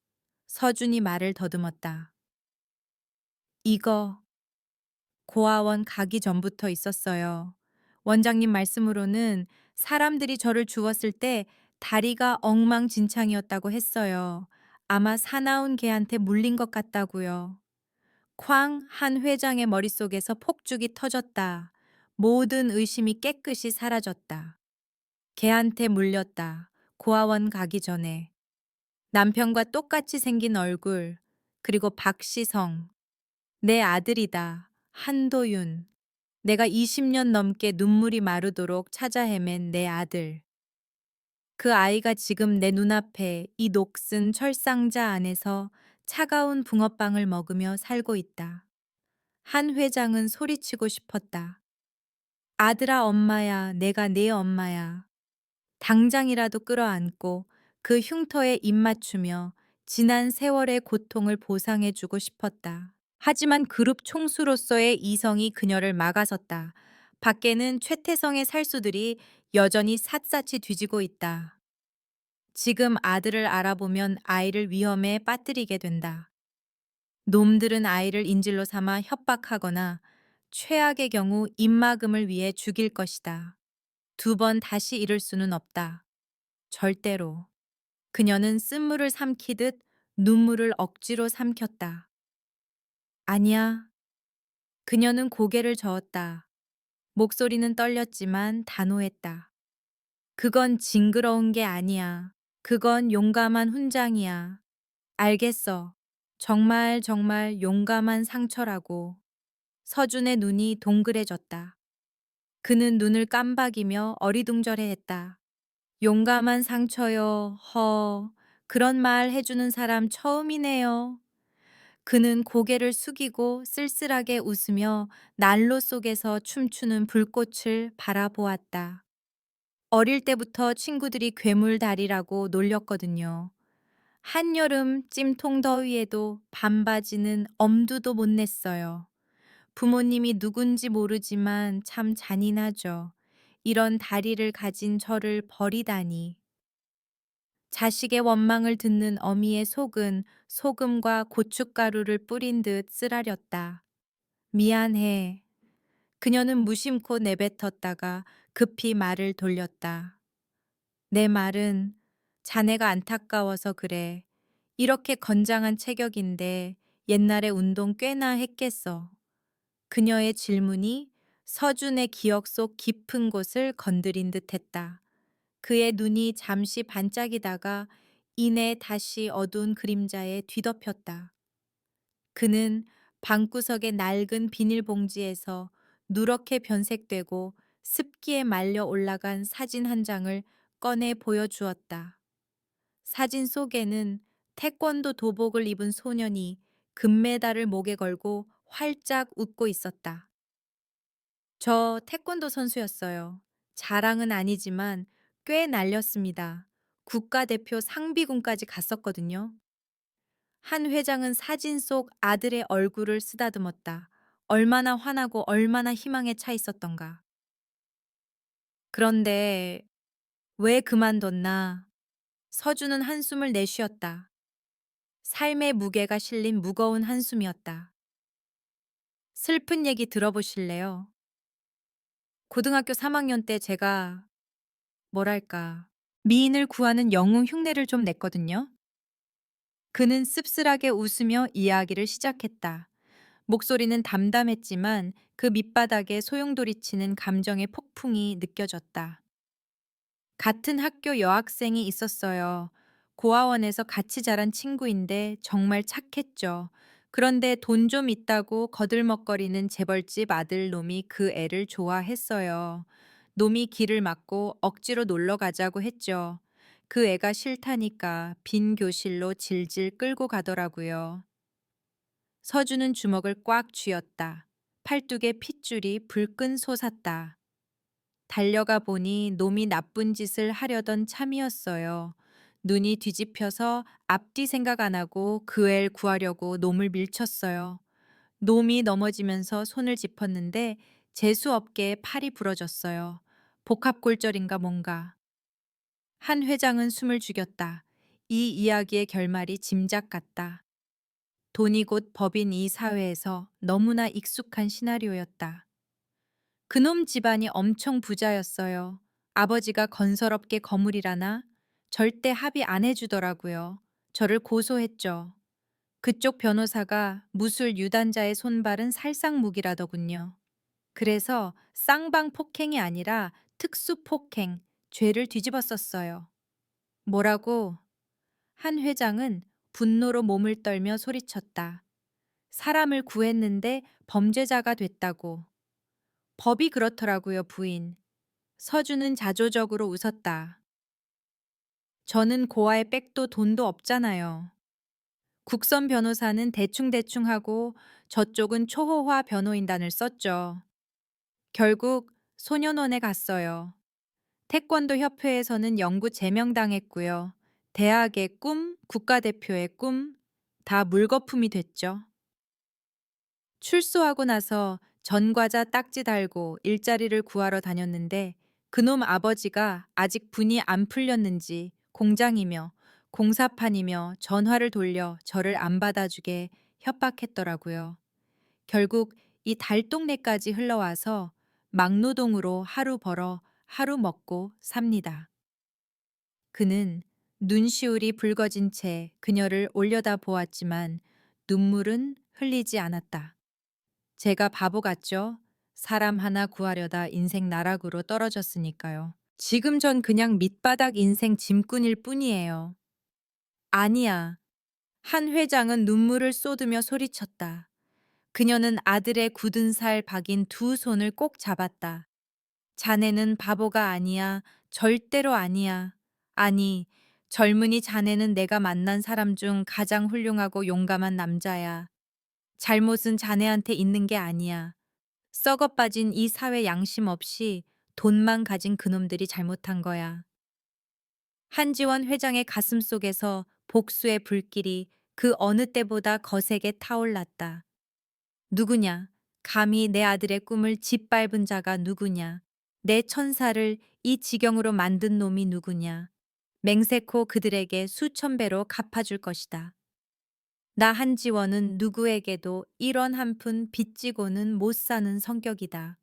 서준이 말을 더듬었다. 이거 고아원 가기 전부터 있었어요. 원장님 말씀으로는 사람들이 저를 주웠을 때 다리가 엉망진창이었다고 했어요. 아마 사나운 개한테 물린 것 같다고요. 쾅 한 회장의 머릿속에서 폭죽이 터졌다. 모든 의심이 깨끗이 사라졌다. 개한테 물렸다. 고아원 가기 전에. 남편과 똑같이 생긴 얼굴, 그리고 박시성. 내 아들이다. 한도윤. 내가 20년 넘게 눈물이 마르도록 찾아 헤맨 내 아들. 그 아이가 지금 내 눈앞에 이 녹슨 철상자 안에서 차가운 붕어빵을 먹으며 살고 있다. 한 회장은 소리치고 싶었다. 아들아, 엄마야, 내가 네 엄마야. 당장이라도 끌어안고 그 흉터에 입 맞추며 지난 세월의 고통을 보상해주고 싶었다. 하지만 그룹 총수로서의 이성이 그녀를 막아섰다. 밖에는 최태성의 살수들이 여전히 샅샅이 뒤지고 있다. 지금 아들을 알아보면 아이를 위험에 빠뜨리게 된다. 놈들은 아이를 인질로 삼아 협박하거나 최악의 경우 입막음을 위해 죽일 것이다. 두 번 다시 이룰 수는 없다. 절대로. 그녀는 쓴물을 삼키듯 눈물을 억지로 삼켰다. 아니야. 그녀는 고개를 저었다. 목소리는 떨렸지만 단호했다. 그건 징그러운 게 아니야. 그건 용감한 훈장이야. 알겠어. 정말 정말 용감한 상처라고. 서준의 눈이 동그래졌다. 그는 눈을 깜박이며 어리둥절해했다. 용감한 상처요. 그런 말 해주는 사람 처음이네요. 그는 고개를 숙이고 쓸쓸하게 웃으며 난로 속에서 춤추는 불꽃을 바라보았다. 어릴 때부터 친구들이 괴물다리라고 놀렸거든요. 한여름 찜통 더위에도 반바지는 엄두도 못 냈어요. 부모님이 누군지 모르지만 참 잔인하죠. 이런 다리를 가진 저를 버리다니. 자식의 원망을 듣는 어미의 속은 소금과 고춧가루를 뿌린 듯 쓰라렸다. 미안해. 그녀는 무심코 내뱉었다가 급히 말을 돌렸다. 내 말은 자네가 안타까워서 그래. 이렇게 건장한 체격인데 옛날에 운동 꽤나 했겠어. 그녀의 질문이 서준의 기억 속 깊은 곳을 건드린 듯 했다. 그의 눈이 잠시 반짝이다가 이내 다시 어두운 그림자에 뒤덮였다. 그는 방구석의 낡은 비닐봉지에서 누렇게 변색되고 습기에 말려 올라간 사진 한 장을 꺼내 보여주었다. 사진 속에는 태권도 도복을 입은 소년이 금메달을 목에 걸고 활짝 웃고 있었다. 저 태권도 선수였어요. 자랑은 아니지만 꽤 날렸습니다. 국가대표 상비군까지 갔었거든요. 한 회장은 사진 속 아들의 얼굴을 쓰다듬었다. 얼마나 화나고 얼마나 희망에 차 있었던가. 그런데 왜 그만뒀나? 서준은 한숨을 내쉬었다. 삶의 무게가 실린 무거운 한숨이었다. 슬픈 얘기 들어보실래요? 고등학교 3학년 때 제가 뭐랄까, 미인을 구하는 영웅 흉내를 좀 냈거든요. 그는 씁쓸하게 웃으며 이야기를 시작했다. 목소리는 담담했지만 그 밑바닥에 소용돌이치는 감정의 폭풍이 느껴졌다. 같은 학교 여학생이 있었어요. 고아원에서 같이 자란 친구인데 정말 착했죠. 그런데 돈 좀 있다고 거들먹거리는 재벌집 아들 놈이 그 애를 좋아했어요. 놈이 길을 막고 억지로 놀러 가자고 했죠. 그 애가 싫다니까 빈 교실로 질질 끌고 가더라고요. 서준은 주먹을 꽉 쥐었다. 팔뚝에 핏줄이 불끈 솟았다. 달려가 보니 놈이 나쁜 짓을 하려던 참이었어요. 눈이 뒤집혀서 앞뒤 생각 안 하고 그 애를 구하려고 놈을 밀쳤어요. 놈이 넘어지면서 손을 짚었는데 재수 없게 팔이 부러졌어요. 복합골절인가 뭔가. 한 회장은 숨을 죽였다. 이 이야기의 결말이 짐작 같다. 돈이 곧 법인 이 사회에서 너무나 익숙한 시나리오였다. 그놈 집안이 엄청 부자였어요. 아버지가 건설업계 거물이라나 절대 합의 안 해주더라고요. 저를 고소했죠. 그쪽 변호사가 무술 유단자의 손발은 살상무기라더군요. 그래서 쌍방 폭행이 아니라 특수 폭행, 죄를 뒤집었었어요. 뭐라고? 한 회장은 분노로 몸을 떨며 소리쳤다. 사람을 구했는데 범죄자가 됐다고. 법이 그렇더라고요, 부인. 서준은 자조적으로 웃었다. 저는 고아의 백도 돈도 없잖아요. 국선 변호사는 대충대충 하고 저쪽은 초호화 변호인단을 썼죠. 결국 소년원에 갔어요. 태권도 협회에서는 영구 제명당했고요. 대학의 꿈, 국가대표의 꿈, 다 물거품이 됐죠. 출소하고 나서 전과자 딱지 달고 일자리를 구하러 다녔는데 그놈 아버지가 아직 분이 안 풀렸는지 공장이며 공사판이며 전화를 돌려 저를 안 받아주게 협박했더라고요. 결국 이 달동네까지 흘러와서 막노동으로 하루 벌어 하루 먹고 삽니다. 그는 눈시울이 붉어진 채 그녀를 올려다 보았지만 눈물은 흘리지 않았다. 제가 바보 같죠? 사람 하나 구하려다 인생 나락으로 떨어졌으니까요. 지금 전 그냥 밑바닥 인생 짐꾼일 뿐이에요. 아니야. 한 회장은 눈물을 쏟으며 소리쳤다. 그녀는 아들의 굳은 살 박인 두 손을 꼭 잡았다. 자네는 바보가 아니야. 절대로 아니야. 아니, 젊은이 자네는 내가 만난 사람 중 가장 훌륭하고 용감한 남자야. 잘못은 자네한테 있는 게 아니야. 썩어 빠진 이 사회 양심 없이 돈만 가진 그놈들이 잘못한 거야. 한지원 회장의 가슴 속에서 복수의 불길이 그 어느 때보다 거세게 타올랐다. 누구냐? 감히 내 아들의 꿈을 짓밟은 자가 누구냐? 내 천사를 이 지경으로 만든 놈이 누구냐? 맹세코 그들에게 수천 배로 갚아줄 것이다. 나 한지원은 누구에게도 1원 한 푼 빚지고는 못 사는 성격이다.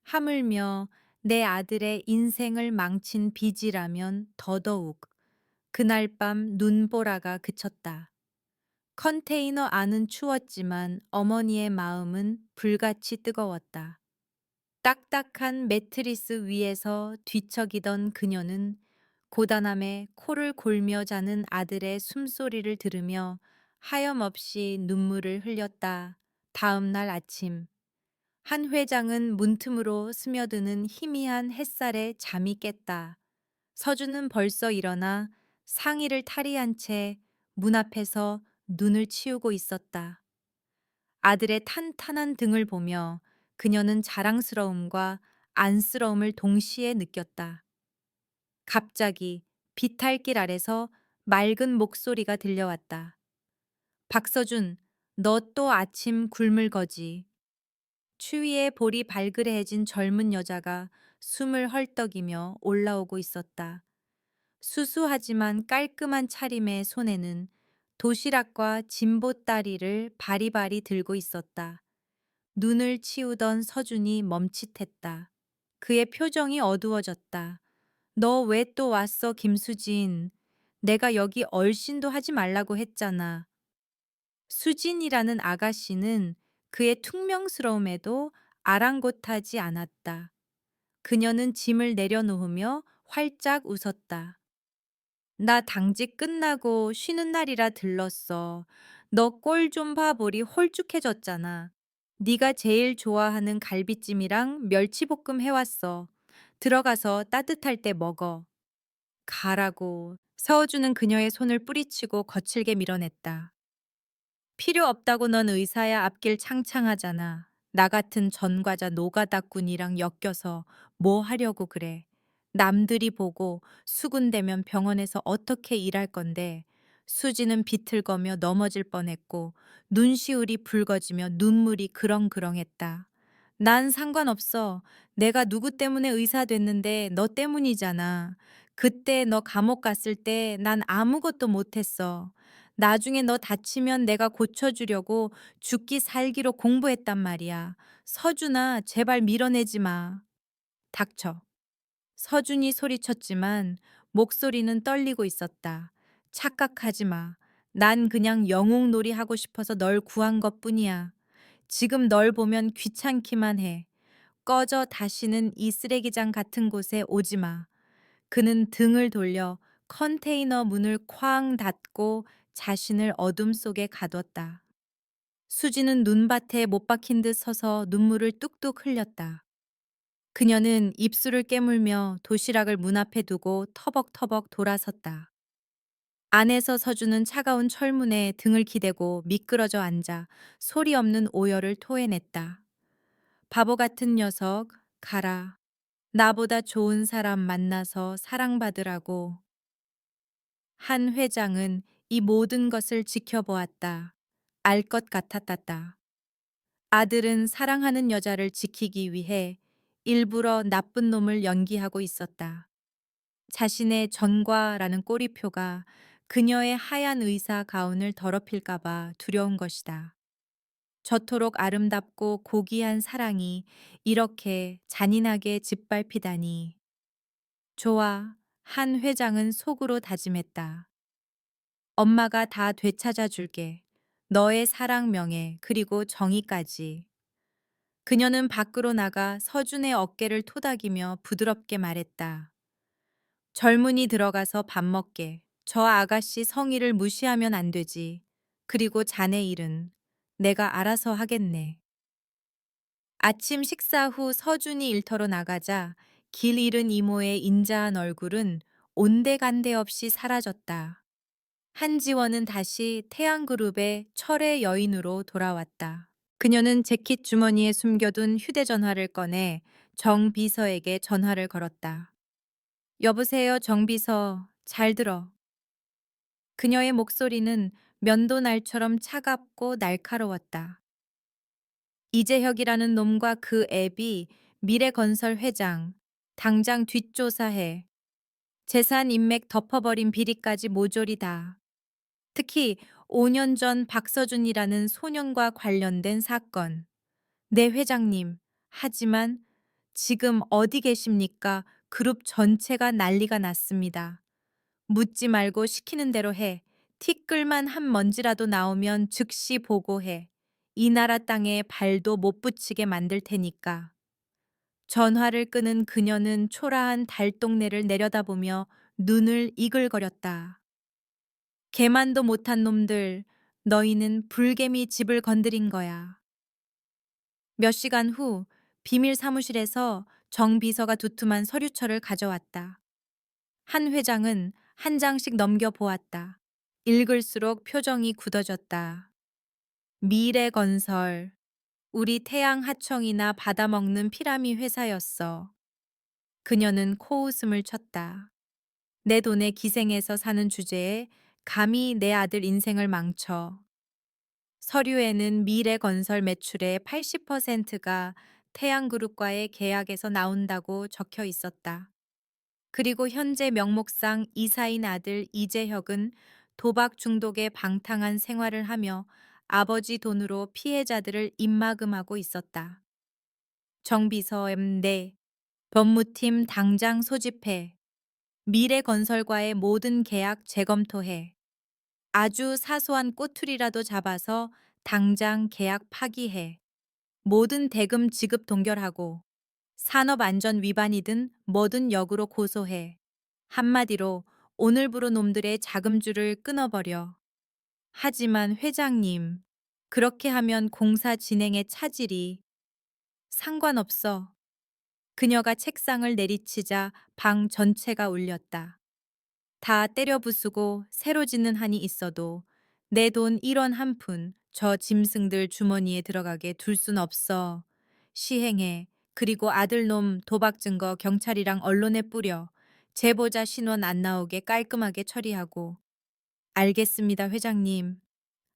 하물며 내 아들의 인생을 망친 빚이라면 더더욱. 그날 밤 눈보라가 그쳤다. 컨테이너 안은 추웠지만 어머니의 마음은 불같이 뜨거웠다. 딱딱한 매트리스 위에서 뒤척이던 그녀는 고단함에 코를 골며 자는 아들의 숨소리를 들으며 하염없이 눈물을 흘렸다. 다음 날 아침 한 회장은 문틈으로 스며드는 희미한 햇살에 잠이 깼다. 서준은 벌써 일어나 상의를 탈의한 채 문 앞에서 눈을 치우고 있었다. 아들의 탄탄한 등을 보며 그녀는 자랑스러움과 안쓰러움을 동시에 느꼈다. 갑자기 비탈길 아래서 맑은 목소리가 들려왔다. 박서준, 너 또 아침 굶을 거지. 추위에 볼이 발그레해진 젊은 여자가 숨을 헐떡이며 올라오고 있었다. 수수하지만 깔끔한 차림의 손에는 도시락과 진보다리를 바리바리 들고 있었다. 눈을 치우던 서준이 멈칫했다. 그의 표정이 어두워졌다. 너 왜 또 왔어, 김수진? 내가 여기 얼씬도 하지 말라고 했잖아. 수진이라는 아가씨는 그의 퉁명스러움에도 아랑곳하지 않았다. 그녀는 짐을 내려놓으며 활짝 웃었다. 나 당직 끝나고 쉬는 날이라 들렀어. 너 꼴 좀 봐 보리 홀쭉해졌잖아. 네가 제일 좋아하는 갈비찜이랑 멸치볶음 해왔어. 들어가서 따뜻할 때 먹어. 가라고. 서우주는 그녀의 손을 뿌리치고 거칠게 밀어냈다. 필요 없다고 넌 의사야 앞길 창창하잖아. 나 같은 전과자 노가다꾼이랑 엮여서 뭐 하려고 그래. 남들이 보고 수군대면 병원에서 어떻게 일할 건데. 수지는 비틀거며 넘어질 뻔했고 눈시울이 붉어지며 눈물이 그렁그렁했다. 난 상관없어. 내가 누구 때문에 의사 됐는데 너 때문이잖아. 그때 너 감옥 갔을 때 난 아무것도 못했어. 나중에 너 다치면 내가 고쳐주려고 죽기 살기로 공부했단 말이야. 서준아, 제발 밀어내지 마. 닥쳐. 서준이 소리쳤지만 목소리는 떨리고 있었다. 착각하지 마. 난 그냥 영웅놀이 하고 싶어서 널 구한 것 뿐이야. 지금 널 보면 귀찮기만 해. 꺼져 다시는 이 쓰레기장 같은 곳에 오지 마. 그는 등을 돌려 컨테이너 문을 쾅 닫고 자신을 어둠 속에 가뒀다. 수지는 눈밭에 못 박힌 듯 서서 눈물을 뚝뚝 흘렸다. 그녀는 입술을 깨물며 도시락을 문 앞에 두고 터벅터벅 돌아섰다. 안에서 서주는 차가운 철문에 등을 기대고 미끄러져 앉아 소리 없는 오열을 토해냈다. 바보 같은 녀석, 가라. 나보다 좋은 사람 만나서 사랑받으라고. 한 회장은 이 모든 것을 지켜보았다. 알 것 같았다. 아들은 사랑하는 여자를 지키기 위해 일부러 나쁜 놈을 연기하고 있었다. 자신의 전과라는 꼬리표가 그녀의 하얀 의사 가운을 더럽힐까봐 두려운 것이다. 저토록 아름답고 고귀한 사랑이 이렇게 잔인하게 짓밟히다니. 좋아, 한 회장은 속으로 다짐했다. 엄마가 다 되찾아 줄게. 너의 사랑 명예, 그리고 정의까지. 그녀는 밖으로 나가 서준의 어깨를 토닥이며 부드럽게 말했다. 젊은이 들어가서 밥 먹게. 저 아가씨 성의를 무시하면 안 되지. 그리고 자네 일은 내가 알아서 하겠네. 아침 식사 후 서준이 일터로 나가자 길 잃은 이모의 인자한 얼굴은 온데간데 없이 사라졌다. 한지원은 다시 태양그룹의 철의 여인으로 돌아왔다. 그녀는 재킷 주머니에 숨겨둔 휴대전화를 꺼내 정 비서에게 전화를 걸었다. 여보세요, 정 비서. 잘 들어. 그녀의 목소리는 면도날처럼 차갑고 날카로웠다. 이재혁이라는 놈과 그 앱이 미래건설 회장, 당장 뒷조사해. 재산 인맥 덮어버린 비리까지 모조리다. 특히 5년 전 박서준이라는 소년과 관련된 사건. 네 회장님, 하지만 지금 어디 계십니까? 그룹 전체가 난리가 났습니다. 묻지 말고 시키는 대로 해. 티끌만 한 먼지라도 나오면 즉시 보고해. 이 나라 땅에 발도 못 붙이게 만들 테니까. 전화를 끄는 그녀는 초라한 달동네를 내려다보며 눈을 이글거렸다. 개만도 못한 놈들, 너희는 불개미 집을 건드린 거야. 몇 시간 후 비밀 사무실에서 정 비서가 두툼한 서류철을 가져왔다. 한 회장은 한 장씩 넘겨보았다. 읽을수록 표정이 굳어졌다. 미래건설, 우리 태양 하청이나 받아먹는 피라미 회사였어. 그녀는 코웃음을 쳤다. 내 돈에 기생해서 사는 주제에 감히 내 아들 인생을 망쳐. 서류에는 미래건설 매출의 80%가 태양그룹과의 계약에서 나온다고 적혀 있었다. 그리고 현재 명목상 이사인 아들 이재혁은 도박 중독에 방탕한 생활을 하며 아버지 돈으로 피해자들을 입막음하고 있었다. 정비서 M 네 법무팀 당장 소집해. 미래건설과의 모든 계약 재검토해. 아주 사소한 꼬투리라도 잡아서 당장 계약 파기해. 모든 대금 지급 동결하고 산업안전 위반이든 뭐든 역으로 고소해. 한마디로 오늘부로 놈들의 자금줄을 끊어버려. 하지만 회장님, 그렇게 하면 공사 진행에 차질이 상관없어. 그녀가 책상을 내리치자 방 전체가 울렸다. 다 때려 부수고 새로 짓는 한이 있어도 내 돈 1원 한 푼 저 짐승들 주머니에 들어가게 둘 순 없어. 시행해. 그리고 아들놈 도박 증거 경찰이랑 언론에 뿌려. 제보자 신원 안 나오게 깔끔하게 처리하고. 알겠습니다, 회장님.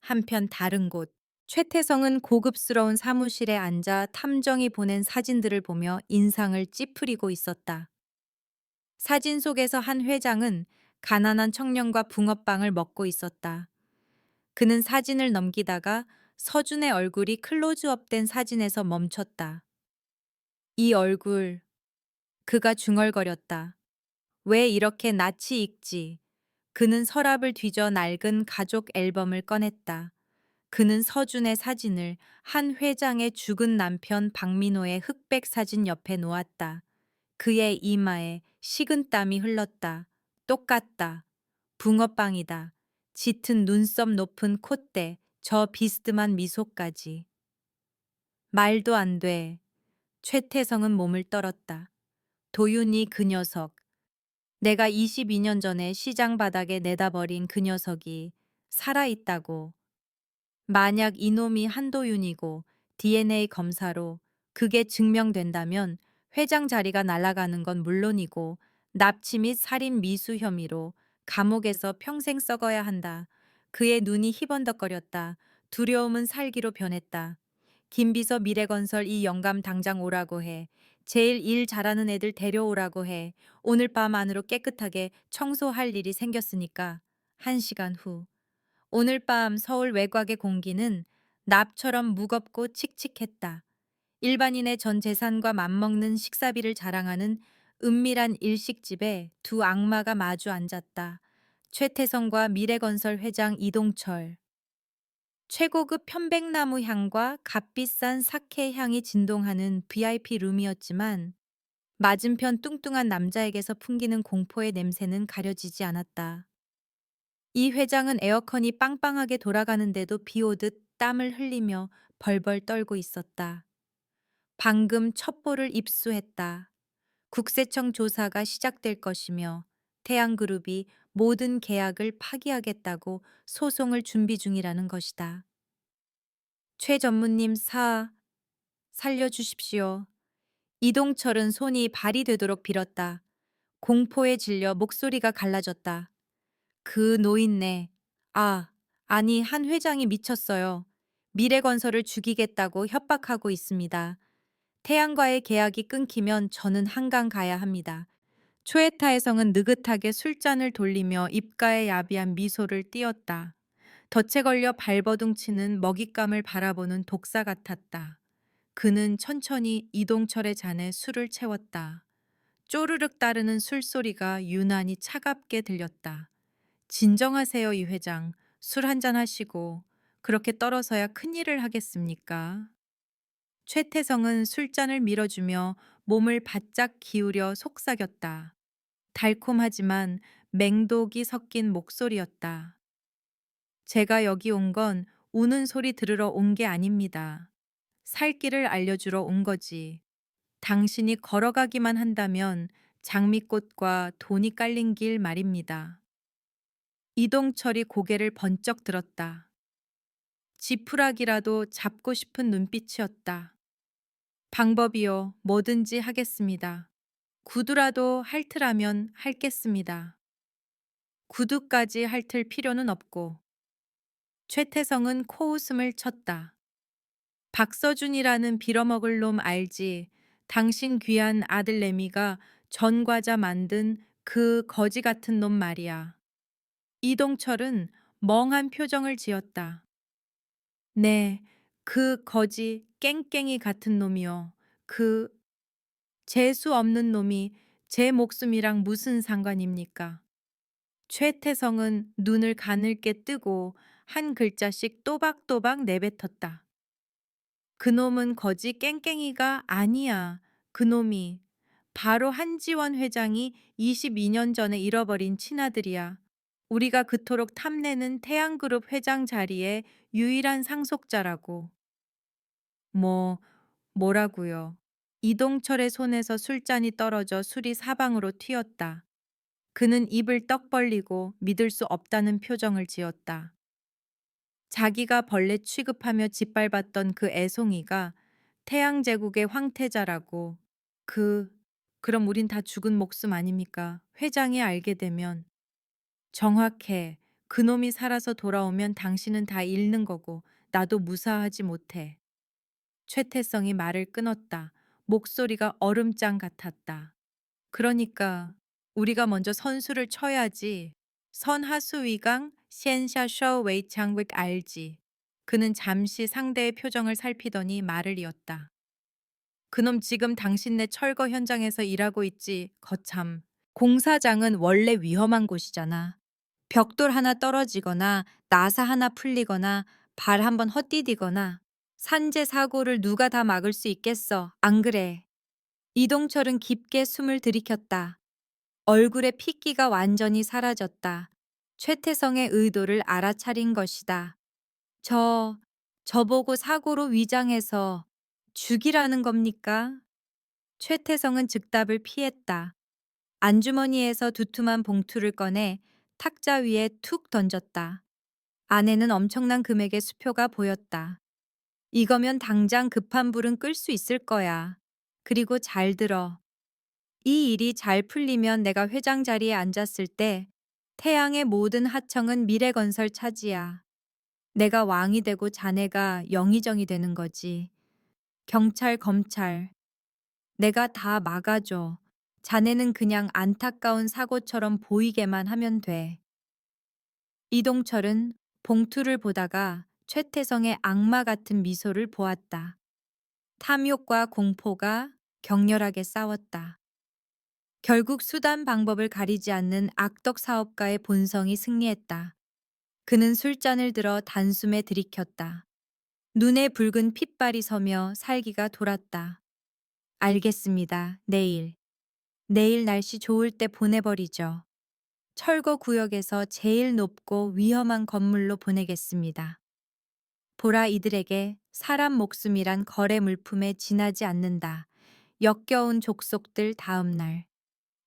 한편 다른 곳. 최태성은 고급스러운 사무실에 앉아 탐정이 보낸 사진들을 보며 인상을 찌푸리고 있었다. 사진 속에서 한 회장은 가난한 청년과 붕어빵을 먹고 있었다. 그는 사진을 넘기다가 서준의 얼굴이 클로즈업된 사진에서 멈췄다. 이 얼굴, 그가 중얼거렸다. 왜 이렇게 낯이 익지? 그는 서랍을 뒤져 낡은 가족 앨범을 꺼냈다. 그는 서준의 사진을 한 회장의 죽은 남편 박민호의 흑백 사진 옆에 놓았다. 그의 이마에 식은땀이 흘렀다. 똑같다. 붕어빵이다. 짙은 눈썹 높은 콧대, 저 비스듬한 미소까지. 말도 안 돼. 최태성은 몸을 떨었다. 도윤이 그 녀석. 내가 22년 전에 시장 바닥에 내다 버린 그 녀석이 살아있다고. 만약 이놈이 한도윤이고 DNA 검사로 그게 증명된다면 회장 자리가 날아가는 건 물론이고 납치 및 살인 미수 혐의로 감옥에서 평생 썩어야 한다. 그의 눈이 희번덕거렸다. 두려움은 살기로 변했다. 김비서 미래건설 이 영감 당장 오라고 해. 제일 일 잘하는 애들 데려오라고 해. 오늘 밤 안으로 깨끗하게 청소할 일이 생겼으니까. 1시간 후. 오늘 밤 서울 외곽의 공기는 납처럼 무겁고 칙칙했다. 일반인의 전 재산과 맞먹는 식사비를 자랑하는 은밀한 일식집에 두 악마가 마주 앉았다. 최태성과 미래건설 회장 이동철. 최고급 편백나무 향과 값비싼 사케 향이 진동하는 VIP 룸이었지만 맞은편 뚱뚱한 남자에게서 풍기는 공포의 냄새는 가려지지 않았다. 이 회장은 에어컨이 빵빵하게 돌아가는데도 비 오듯 땀을 흘리며 벌벌 떨고 있었다. 방금 첩보를 입수했다. 국세청 조사가 시작될 것이며 태양그룹이 모든 계약을 파기하겠다고 소송을 준비 중이라는 것이다. 최 전무님 살려주십시오. 이동철은 손이 발이 되도록 빌었다. 공포에 질려 목소리가 갈라졌다. 그 노인네. 아니, 한 회장이 미쳤어요. 미래건설을 죽이겠다고 협박하고 있습니다. 태양과의 계약이 끊기면 저는 한강 가야 합니다. 초에타의성은 느긋하게 술잔을 돌리며 입가에 야비한 미소를 띄었다. 덫에 걸려 발버둥치는 먹잇감을 바라보는 독사 같았다. 그는 천천히 이동철의 잔에 술을 채웠다. 쪼르륵 따르는 술소리가 유난히 차갑게 들렸다. 진정하세요, 이 회장. 술 한잔 하시고 그렇게 떨어서야 큰일을 하겠습니까? 최태성은 술잔을 밀어주며 몸을 바짝 기울여 속삭였다. 달콤하지만 맹독이 섞인 목소리였다. 제가 여기 온 건 우는 소리 들으러 온 게 아닙니다. 살 길을 알려주러 온 거지. 당신이 걸어가기만 한다면 장미꽃과 돈이 깔린 길 말입니다. 이동철이 고개를 번쩍 들었다. 지푸라기라도 잡고 싶은 눈빛이었다. 방법이요, 뭐든지 하겠습니다. 구두라도 핥으라면 핥겠습니다. 구두까지 핥을 필요는 없고. 최태성은 코웃음을 쳤다. 박서준이라는 빌어먹을 놈 알지? 당신 귀한 아들 레미가 전과자 만든 그 거지 같은 놈 말이야. 이동철은 멍한 표정을 지었다. 네, 그 거지 깽깽이 같은 놈이요. 그 재수 없는 놈이 제 목숨이랑 무슨 상관입니까? 최태성은 눈을 가늘게 뜨고 한 글자씩 또박또박 내뱉었다. 그놈은 거지 깽깽이가 아니야. 그놈이 바로 한지원 회장이 22년 전에 잃어버린 친아들이야. 우리가 그토록 탐내는 태양그룹 회장 자리에 유일한 상속자라고. 뭐, 뭐라고요? 이동철의 손에서 술잔이 떨어져 술이 사방으로 튀었다. 그는 입을 떡 벌리고 믿을 수 없다는 표정을 지었다. 자기가 벌레 취급하며 짓밟았던 그 애송이가 태양제국의 황태자라고. 그, 그럼 우린 다 죽은 목숨 아닙니까? 회장이 알게 되면. 정확해. 그놈이 살아서 돌아오면 당신은 다 잃는 거고 나도 무사하지 못해. 최태성이 말을 끊었다. 목소리가 얼음장 같았다. 그러니까 우리가 먼저 선수를 쳐야지. 선하수위강 시엔샤셔 웨이창윅 알지. 그는 잠시 상대의 표정을 살피더니 말을 이었다. 그놈 지금 당신네 철거 현장에서 일하고 있지. 거참. 공사장은 원래 위험한 곳이잖아. 벽돌 하나 떨어지거나 나사 하나 풀리거나 발 한번 헛디디거나 산재 사고를 누가 다 막을 수 있겠어. 안 그래? 이동철은 깊게 숨을 들이켰다. 얼굴의 핏기가 완전히 사라졌다. 최태성의 의도를 알아차린 것이다. 저, 저보고 사고로 위장해서 죽이라는 겁니까? 최태성은 즉답을 피했다. 안주머니에서 두툼한 봉투를 꺼내 탁자 위에 툭 던졌다. 안에는 엄청난 금액의 수표가 보였다. 이거면 당장 급한 불은 끌 수 있을 거야. 그리고 잘 들어. 이 일이 잘 풀리면 내가 회장 자리에 앉았을 때 태양의 모든 하청은 미래건설 차지야. 내가 왕이 되고 자네가 영의정이 되는 거지. 경찰, 검찰. 내가 다 막아줘. 자네는 그냥 안타까운 사고처럼 보이게만 하면 돼. 이동철은 봉투를 보다가 최태성의 악마 같은 미소를 보았다. 탐욕과 공포가 격렬하게 싸웠다. 결국 수단 방법을 가리지 않는 악덕 사업가의 본성이 승리했다. 그는 술잔을 들어 단숨에 들이켰다. 눈에 붉은 핏발이 서며 살기가 돌았다. 알겠습니다. 내일. 내일 날씨 좋을 때 보내버리죠. 철거 구역에서 제일 높고 위험한 건물로 보내겠습니다. 보라 이들에게 사람 목숨이란 거래 물품에 지나지 않는다. 역겨운 족속들 다음 날.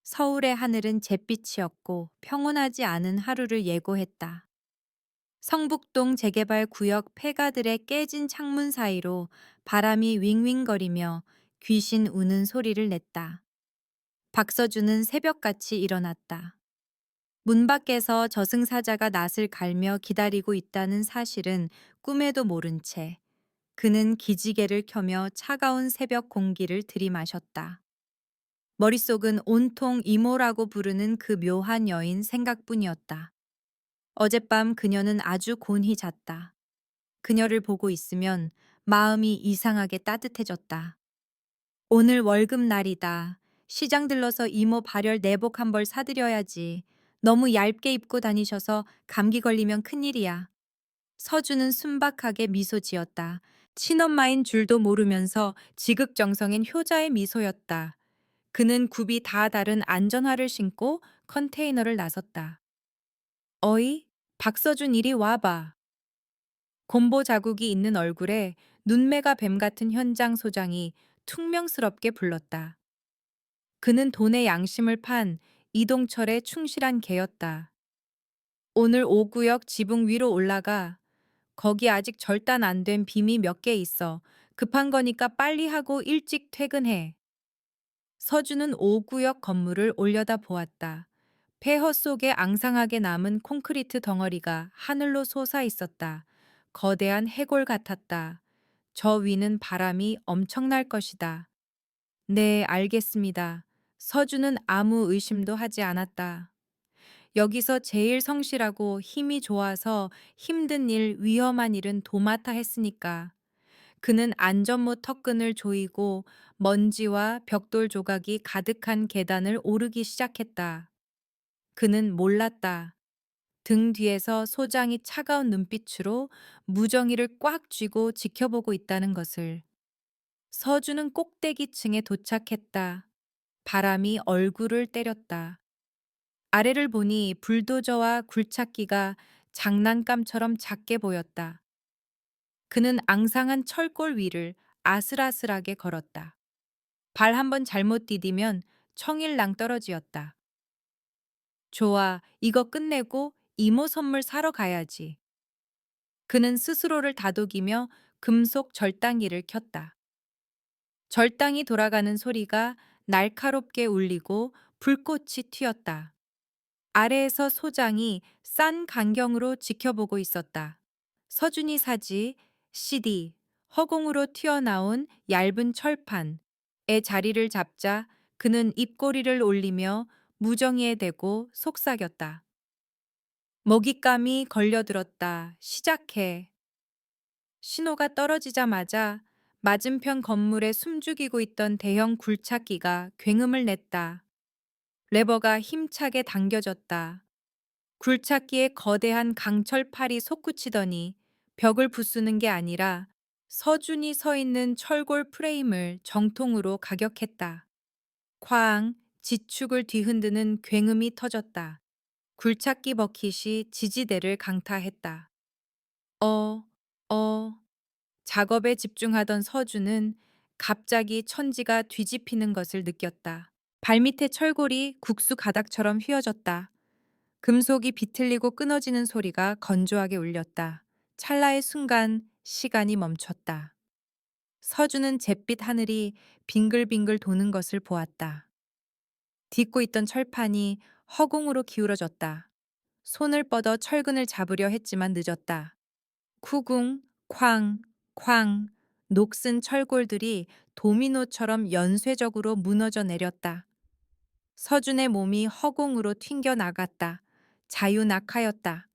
서울의 하늘은 잿빛이었고 평온하지 않은 하루를 예고했다. 성북동 재개발 구역 폐가들의 깨진 창문 사이로 바람이 윙윙거리며 귀신 우는 소리를 냈다. 박서준은 새벽같이 일어났다. 문 밖에서 저승사자가 낯을 갈며 기다리고 있다는 사실은 꿈에도 모른 채 그는 기지개를 켜며 차가운 새벽 공기를 들이마셨다. 머릿속은 온통 이모라고 부르는 그 묘한 여인 생각뿐이었다. 어젯밤 그녀는 아주 곤히 잤다. 그녀를 보고 있으면 마음이 이상하게 따뜻해졌다. 오늘 월급날이다. 시장 들러서 이모 발열 내복 한 벌 사드려야지. 너무 얇게 입고 다니셔서 감기 걸리면 큰일이야. 서준은 순박하게 미소 지었다. 친엄마인 줄도 모르면서 지극정성인 효자의 미소였다. 그는 굽이 다 다른 안전화를 신고 컨테이너를 나섰다. 어이, 박서준 이리 와봐. 곰보 자국이 있는 얼굴에 눈매가 뱀 같은 현장 소장이 퉁명스럽게 불렀다. 그는 돈의 양심을 판 이동철의 충실한 개였다. 오늘 5구역 지붕 위로 올라가. 거기 아직 절단 안 된 빔이 몇 개 있어. 급한 거니까 빨리 하고 일찍 퇴근해. 서준은 5구역 건물을 올려다 보았다. 폐허 속에 앙상하게 남은 콘크리트 덩어리가 하늘로 솟아 있었다. 거대한 해골 같았다. 저 위는 바람이 엄청날 것이다. 네, 알겠습니다. 서준은 아무 의심도 하지 않았다. 여기서 제일 성실하고 힘이 좋아서 힘든 일, 위험한 일은 도맡아 했으니까. 그는 안전모 턱끈을 조이고 먼지와 벽돌 조각이 가득한 계단을 오르기 시작했다. 그는 몰랐다. 등 뒤에서 소장이 차가운 눈빛으로 무정이를 꽉 쥐고 지켜보고 있다는 것을. 서주는 꼭대기층에 도착했다. 바람이 얼굴을 때렸다. 아래를 보니 불도저와 굴착기가 장난감처럼 작게 보였다. 그는 앙상한 철골 위를 아슬아슬하게 걸었다. 발 한번 잘못 디디면 청일 낭떠러지였다. 좋아, 이거 끝내고 이모 선물 사러 가야지. 그는 스스로를 다독이며 금속 절단기를 켰다. 절단이 돌아가는 소리가 날카롭게 울리고 불꽃이 튀었다. 아래에서 소장이 싼 간경으로 지켜보고 있었다. 서준이 사지, CD, 허공으로 튀어나온 얇은 철판에 자리를 잡자 그는 입꼬리를 올리며 무정이에 대고 속삭였다. 먹잇감이 걸려들었다. 시작해. 신호가 떨어지자마자 맞은편 건물에 숨죽이고 있던 대형 굴착기가 굉음을 냈다. 레버가 힘차게 당겨졌다. 굴착기의 거대한 강철 팔이 솟구치더니 벽을 부수는 게 아니라 서준이 서 있는 철골 프레임을 정통으로 가격했다. 쾅, 지축을 뒤흔드는 굉음이 터졌다. 굴착기 버킷이 지지대를 강타했다. 어, 어, 작업에 집중하던 서준은 갑자기 천지가 뒤집히는 것을 느꼈다. 발밑에 철골이 국수 가닥처럼 휘어졌다. 금속이 비틀리고 끊어지는 소리가 건조하게 울렸다. 찰나의 순간 시간이 멈췄다. 서준은 잿빛 하늘이 빙글빙글 도는 것을 보았다. 딛고 있던 철판이 허공으로 기울어졌다. 손을 뻗어 철근을 잡으려 했지만 늦었다. 쿠궁, 쾅, 쾅, 녹슨 철골들이 도미노처럼 연쇄적으로 무너져 내렸다. 서준의 몸이 허공으로 튕겨 나갔다. 자유낙하였다.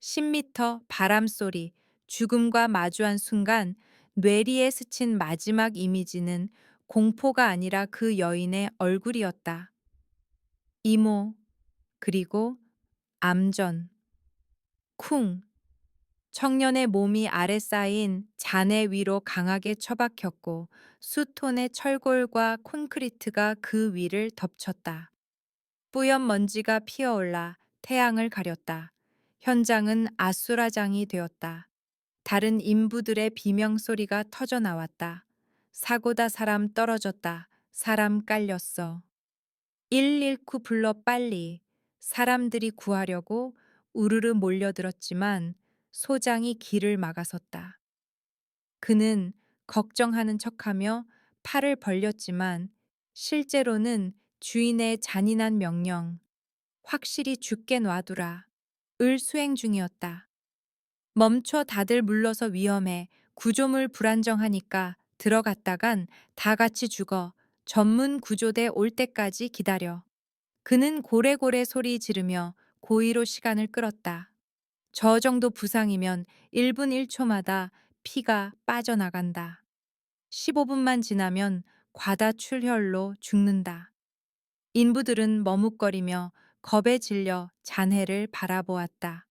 10미터 바람소리, 죽음과 마주한 순간 뇌리에 스친 마지막 이미지는 공포가 아니라 그 여인의 얼굴이었다. 이모, 그리고 암전, 쿵. 청년의 몸이 아래 쌓인 잔해 위로 강하게 처박혔고 수톤의 철골과 콘크리트가 그 위를 덮쳤다. 뿌연 먼지가 피어올라 태양을 가렸다. 현장은 아수라장이 되었다. 다른 인부들의 비명소리가 터져 나왔다. 사고다 사람 떨어졌다. 사람 깔렸어. 119 불러 빨리. 사람들이 구하려고 우르르 몰려들었지만 소장이 길을 막아섰다. 그는 걱정하는 척하며 팔을 벌렸지만 실제로는 주인의 잔인한 명령, 확실히 죽게 놔두라, 을 수행 중이었다. 멈춰 다들 물러서 위험해. 구조물 불안정하니까 들어갔다간 다 같이 죽어. 전문 구조대 올 때까지 기다려. 그는 고래고래 소리 지르며 고의로 시간을 끌었다. 저 정도 부상이면 1분 1초마다 피가 빠져나간다. 15분만 지나면 과다출혈로 죽는다. 인부들은 머뭇거리며 겁에 질려 잔해를 바라보았다.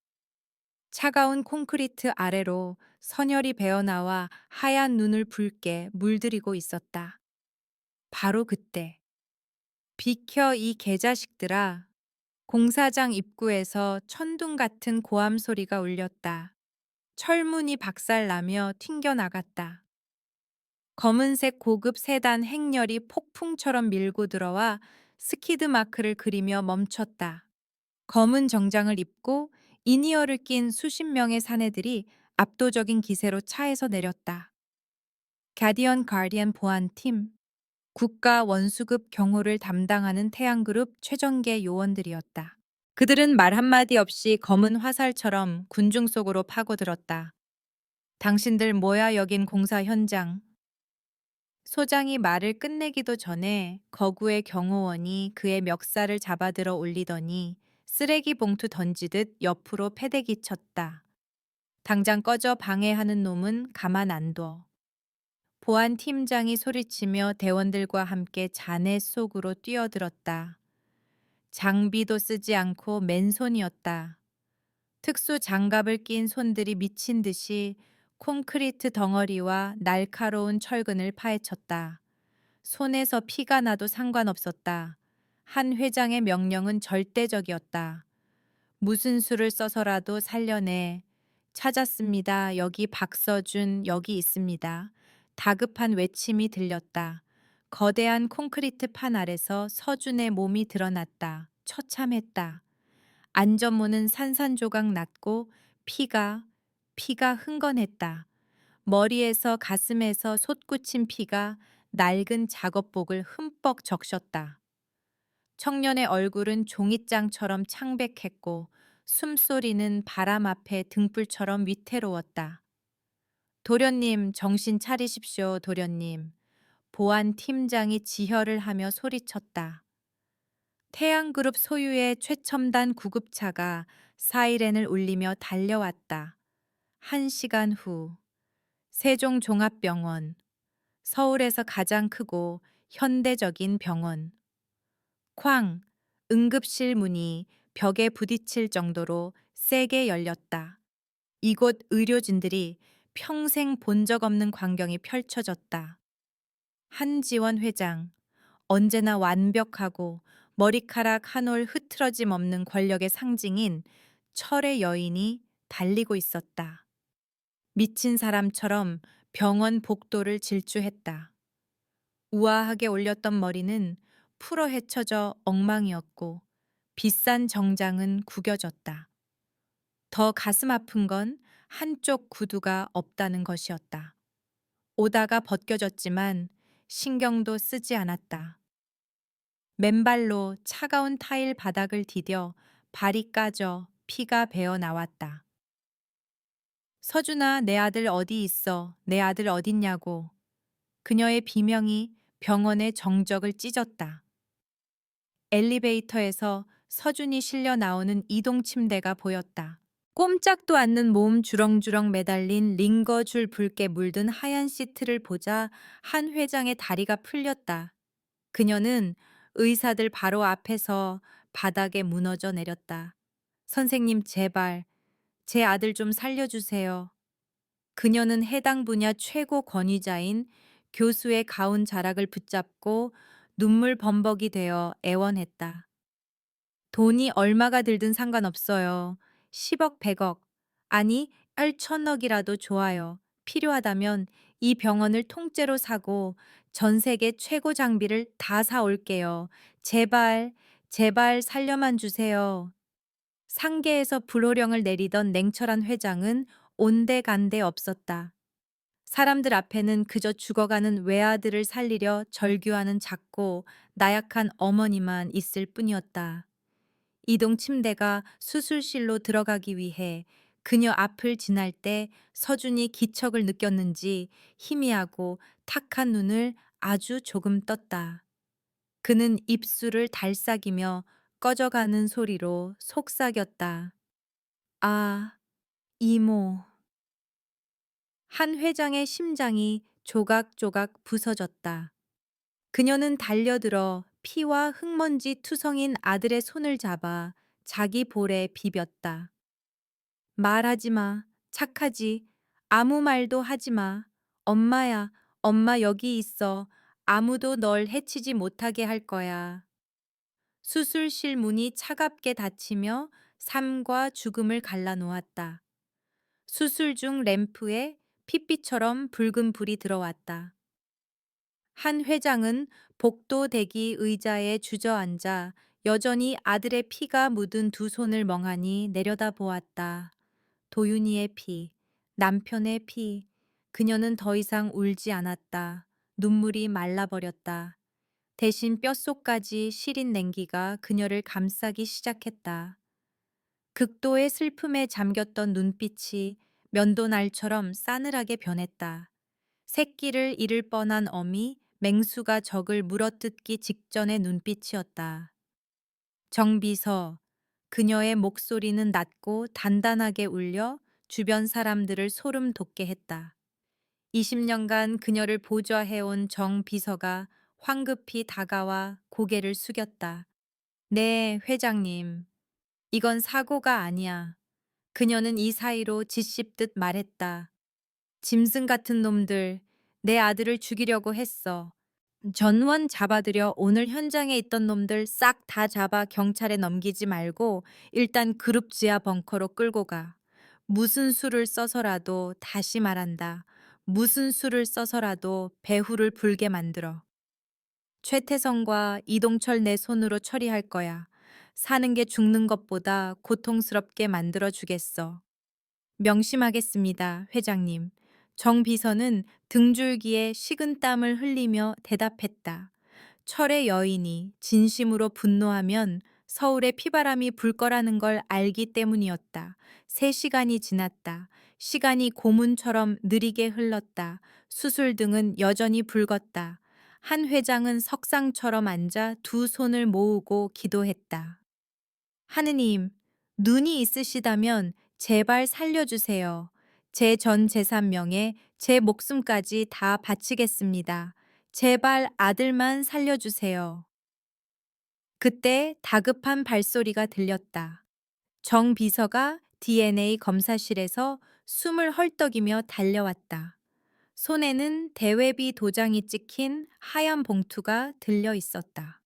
차가운 콘크리트 아래로 선혈이 배어나와 하얀 눈을 붉게 물들이고 있었다. 바로 그때 비켜 이 개자식들아. 공사장 입구에서 천둥 같은 고함 소리가 울렸다. 철문이 박살나며 튕겨나갔다. 검은색 고급 세단 행렬이 폭풍처럼 밀고 들어와 스키드 마크를 그리며 멈췄다. 검은 정장을 입고 이니어를 낀 수십 명의 사내들이 압도적인 기세로 차에서 내렸다. 가디언 보안팀, 국가 원수급 경호를 담당하는 태양그룹 최정계 요원들이었다. 그들은 말 한마디 없이 검은 화살처럼 군중 속으로 파고들었다. 당신들 뭐야 여긴 공사 현장. 소장이 말을 끝내기도 전에 거구의 경호원이 그의 멱살을 잡아들어 올리더니 쓰레기 봉투 던지듯 옆으로 패대기 쳤다. 당장 꺼져 방해하는 놈은 가만 안 둬. 보안 팀장이 소리치며 대원들과 함께 잔해 속으로 뛰어들었다. 장비도 쓰지 않고 맨손이었다. 특수 장갑을 낀 손들이 미친 듯이 콘크리트 덩어리와 날카로운 철근을 파헤쳤다. 손에서 피가 나도 상관없었다. 한 회장의 명령은 절대적이었다. 무슨 수를 써서라도 살려내. 찾았습니다. 여기 박서준 여기 있습니다. 다급한 외침이 들렸다. 거대한 콘크리트 판 아래서 서준의 몸이 드러났다. 처참했다. 안전문은 산산조각 났고 피가 흥건했다. 머리에서 가슴에서 솟구친 피가 낡은 작업복을 흠뻑 적셨다. 청년의 얼굴은 종잇장처럼 창백했고 숨소리는 바람 앞에 등불처럼 위태로웠다. 도련님, 정신 차리십시오, 도련님. 보안 팀장이 지혈을 하며 소리쳤다. 태양그룹 소유의 최첨단 구급차가 사이렌을 울리며 달려왔다. 1시간 후, 세종종합병원, 서울에서 가장 크고 현대적인 병원. 쾅! 응급실 문이 벽에 부딪힐 정도로 세게 열렸다. 이곳 의료진들이 평생 본 적 없는 광경이 펼쳐졌다. 한지원 회장, 언제나 완벽하고 머리카락 한 올 흐트러짐 없는 권력의 상징인 철의 여인이 달리고 있었다. 미친 사람처럼 병원 복도를 질주했다. 우아하게 올렸던 머리는 풀어 헤쳐져 엉망이었고 비싼 정장은 구겨졌다. 더 가슴 아픈 건 한쪽 구두가 없다는 것이었다. 오다가 벗겨졌지만 신경도 쓰지 않았다. 맨발로 차가운 타일 바닥을 디뎌 발이 까져 피가 배어 나왔다. 서준아, 내 아들 어디 있어? 내 아들 어딨냐고. 그녀의 비명이 병원의 정적을 찢었다. 엘리베이터에서 서준이 실려 나오는 이동 침대가 보였다. 꼼짝도 않는 몸 주렁주렁 매달린 링거줄 붉게 물든 하얀 시트를 보자 한 회장의 다리가 풀렸다. 그녀는 의사들 바로 앞에서 바닥에 무너져 내렸다. 선생님, 제발, 제 아들 좀 살려주세요. 그녀는 해당 분야 최고 권위자인 교수의 가운 자락을 붙잡고 눈물 범벅이 되어 애원했다. 돈이 얼마가 들든 상관없어요. 10억, 100억, 아니 1,000억이라도 좋아요. 필요하다면 이 병원을 통째로 사고 전 세계 최고 장비를 다 사올게요. 제발, 제발 살려만 주세요. 상계에서 불호령을 내리던 냉철한 회장은 온데간데 없었다. 사람들 앞에는 그저 죽어가는 외아들을 살리려 절규하는 작고 나약한 어머니만 있을 뿐이었다. 이동 침대가 수술실로 들어가기 위해 그녀 앞을 지날 때 서준이 기척을 느꼈는지 희미하고 탁한 눈을 아주 조금 떴다. 그는 입술을 달싹이며 꺼져가는 소리로 속삭였다. 아, 이모. 한 회장의 심장이 조각조각 부서졌다. 그녀는 달려들어 피와 흙먼지 투성인 아들의 손을 잡아 자기 볼에 비볐다. 말하지 마. 착하지. 아무 말도 하지 마. 엄마야, 엄마 여기 있어. 아무도 널 해치지 못하게 할 거야. 수술실 문이 차갑게 닫히며 삶과 죽음을 갈라놓았다. 수술 중 램프에 핏빛처럼 붉은 불이 들어왔다. 한 회장은 복도 대기 의자에 주저앉아 여전히 아들의 피가 묻은 두 손을 멍하니 내려다 보았다. 도윤이의 피, 남편의 피. 그녀는 더 이상 울지 않았다. 눈물이 말라버렸다. 대신 뼛속까지 시린 냉기가 그녀를 감싸기 시작했다. 극도의 슬픔에 잠겼던 눈빛이 면도날처럼 싸늘하게 변했다. 새끼를 잃을 뻔한 어미, 맹수가 적을 물어뜯기 직전의 눈빛이었다. 정비서, 그녀의 목소리는 낮고 단단하게 울려 주변 사람들을 소름 돋게 했다. 20년간 그녀를 보좌해온 정 비서가 황급히 다가와 고개를 숙였다. 네, 회장님. 이건 사고가 아니야. 그녀는 이 사이로 짓씹듯 말했다. 짐승 같은 놈들, 내 아들을 죽이려고 했어. 전원 잡아들여 오늘 현장에 있던 놈들 싹 다 잡아 경찰에 넘기지 말고 일단 그룹 지하 벙커로 끌고 가. 무슨 수를 써서라도 다시 말한다. 무슨 수를 써서라도 배후를 불게 만들어. 최태성과 이동철 내 손으로 처리할 거야. 사는 게 죽는 것보다 고통스럽게 만들어 주겠어. 명심하겠습니다, 회장님. 정 비서는 등줄기에 식은땀을 흘리며 대답했다. 철의 여인이 진심으로 분노하면 서울에 피바람이 불 거라는 걸 알기 때문이었다. 3시간이 지났다. 시간이 고문처럼 느리게 흘렀다. 수술등은 여전히 붉었다. 한 회장은 석상처럼 앉아 두 손을 모으고 기도했다. 하느님, 눈이 있으시다면 제발 살려주세요. 제 전 재산 명에 제 목숨까지 다 바치겠습니다. 제발 아들만 살려주세요. 그때 다급한 발소리가 들렸다. 정 비서가 DNA 검사실에서 숨을 헐떡이며 달려왔다. 손에는 대외비 도장이 찍힌 하얀 봉투가 들려 있었다.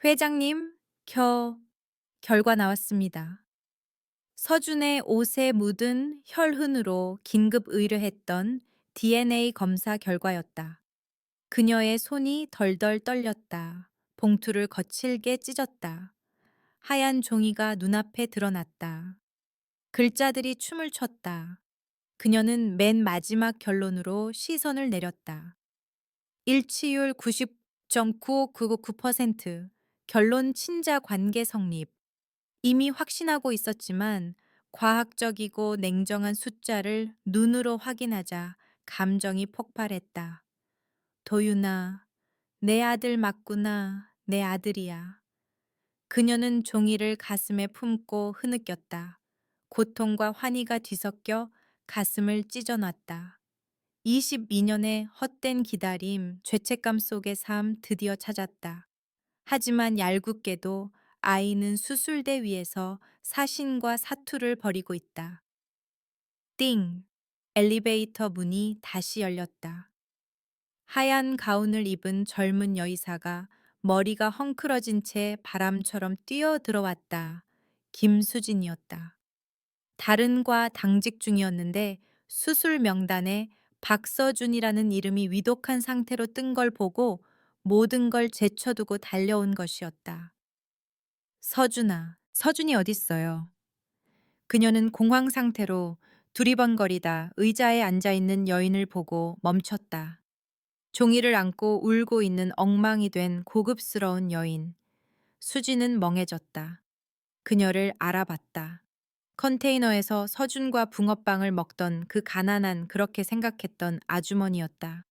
회장님, 결과 나왔습니다. 서준의 옷에 묻은 혈흔으로 긴급 의뢰했던 DNA 검사 결과였다. 그녀의 손이 덜덜 떨렸다. 봉투를 거칠게 찢었다. 하얀 종이가 눈앞에 드러났다. 글자들이 춤을 췄다. 그녀는 맨 마지막 결론으로 시선을 내렸다. 일치율 90.95999%, 결론 친자 관계 성립. 이미 확신하고 있었지만 과학적이고 냉정한 숫자를 눈으로 확인하자 감정이 폭발했다. 도윤아, 내 아들 맞구나. 내 아들이야. 그녀는 종이를 가슴에 품고 흐느꼈다. 고통과 환희가 뒤섞여 가슴을 찢어놨다. 22년의 헛된 기다림, 죄책감 속의 삶 드디어 찾았다. 하지만 얄궂게도 아이는 수술대 위에서 사신과 사투를 벌이고 있다. 띵! 엘리베이터 문이 다시 열렸다. 하얀 가운을 입은 젊은 여의사가 머리가 헝클어진 채 바람처럼 뛰어 들어왔다. 김수진이었다. 다른 과 당직 중이었는데 수술 명단에 박서준이라는 이름이 위독한 상태로 뜬 걸 보고 모든 걸 제쳐두고 달려온 것이었다. 서준아, 서준이 어딨어요? 그녀는 공황 상태로 두리번거리다 의자에 앉아 있는 여인을 보고 멈췄다. 종이를 안고 울고 있는 엉망이 된 고급스러운 여인. 수지는 멍해졌다. 그녀를 알아봤다. 컨테이너에서 서준과 붕어빵을 먹던 그 가난한 그렇게 생각했던 아주머니였다.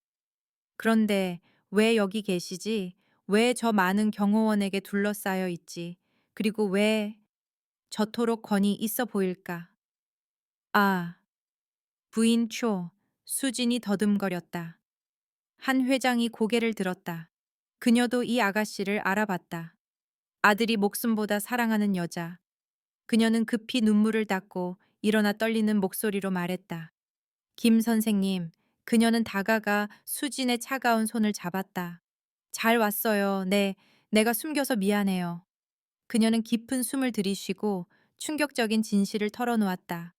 그런데 왜 여기 계시지? 왜 저 많은 경호원에게 둘러싸여 있지? 그리고 왜 저토록 권위 있어 보일까? 아, 부인 초, 수진이 더듬거렸다. 한 회장이 고개를 들었다. 그녀도 이 아가씨를 알아봤다. 아들이 목숨보다 사랑하는 여자. 그녀는 급히 눈물을 닦고 일어나 떨리는 목소리로 말했다. 김 선생님, 그녀는 다가가 수진의 차가운 손을 잡았다. 잘 왔어요. 네, 내가 숨겨서 미안해요. 그녀는 깊은 숨을 들이쉬고 충격적인 진실을 털어놓았다.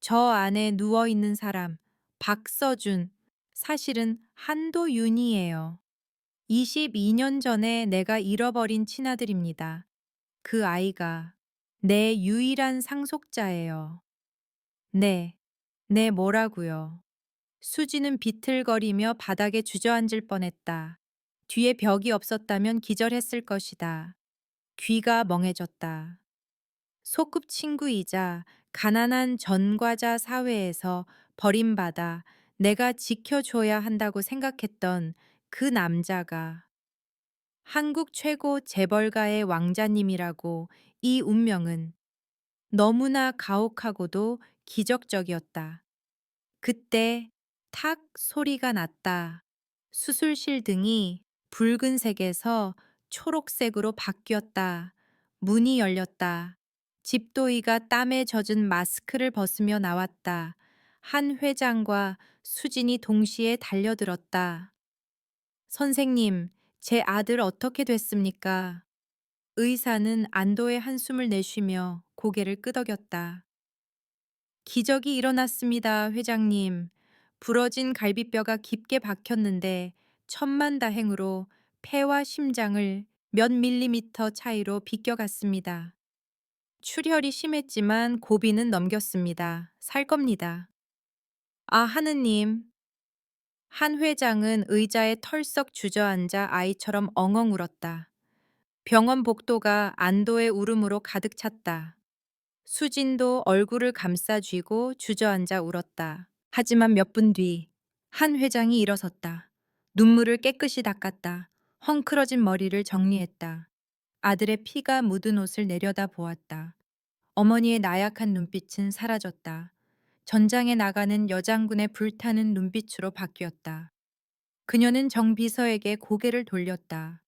저 안에 누워있는 사람, 박서준, 사실은 한도윤이에요. 22년 전에 내가 잃어버린 친아들입니다. 그 아이가 내 유일한 상속자예요. 네, 네 뭐라고요. 수지는 비틀거리며 바닥에 주저앉을 뻔했다. 뒤에 벽이 없었다면 기절했을 것이다. 귀가 멍해졌다. 소꿉친구이자 가난한 전과자 사회에서 버림받아 내가 지켜줘야 한다고 생각했던 그 남자가 한국 최고 재벌가의 왕자님이라고. 이 운명은 너무나 가혹하고도 기적적이었다. 그때 탁 소리가 났다. 수술실 등이 붉은색에서 초록색으로 바뀌었다. 문이 열렸다. 집도이가 땀에 젖은 마스크를 벗으며 나왔다. 한 회장과 수진이 동시에 달려들었다. 선생님, 제 아들 어떻게 됐습니까? 의사는 안도의 한숨을 내쉬며 고개를 끄덕였다. 기적이 일어났습니다, 회장님. 부러진 갈비뼈가 깊게 박혔는데 천만다행으로 폐와 심장을 몇 밀리미터 차이로 비껴갔습니다. 출혈이 심했지만 고비는 넘겼습니다. 살 겁니다. 아, 하느님. 한 회장은 의자에 털썩 주저앉아 아이처럼 엉엉 울었다. 병원 복도가 안도의 울음으로 가득 찼다. 수진도 얼굴을 감싸 쥐고 주저앉아 울었다. 하지만 몇 분 뒤, 한 회장이 일어섰다. 눈물을 깨끗이 닦았다. 헝클어진 머리를 정리했다. 아들의 피가 묻은 옷을 내려다 보았다. 어머니의 나약한 눈빛은 사라졌다. 전장에 나가는 여장군의 불타는 눈빛으로 바뀌었다. 그녀는 정 비서에게 고개를 돌렸다.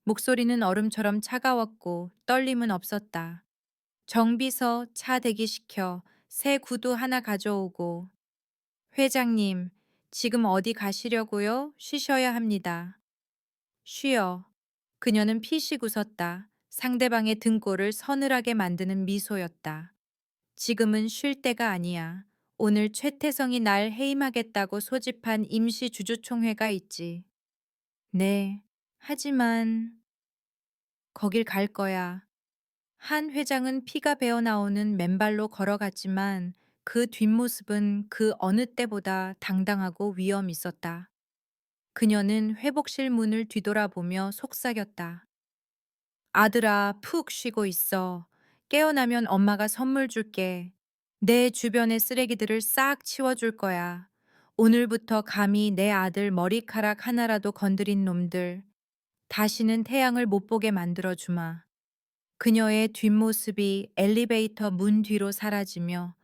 목소리는 얼음처럼 차가웠고 떨림은 없었다. 정 비서, 차 대기시켜 새 구두 하나 가져오고. 회장님, 지금 어디 가시려고요? 쉬셔야 합니다. 쉬어. 그녀는 피식 웃었다. 상대방의 등골을 서늘하게 만드는 미소였다. 지금은 쉴 때가 아니야. 오늘 최태성이 날 해임하겠다고 소집한 임시 주주총회가 있지. 네. 하지만 거길 갈 거야. 한 회장은 피가 배어 나오는 맨발로 걸어갔지만 그 뒷모습은 그 어느 때보다 당당하고 위험 있었다. 그녀는 회복실 문을 뒤돌아보며 속삭였다. 아들아, 푹 쉬고 있어. 깨어나면 엄마가 선물 줄게. 내 주변의 쓰레기들을 싹 치워줄 거야. 오늘부터 감히 내 아들 머리카락 하나라도 건드린 놈들, 다시는 태양을 못 보게 만들어 주마. 그녀의 뒷모습이 엘리베이터 문 뒤로 사라지며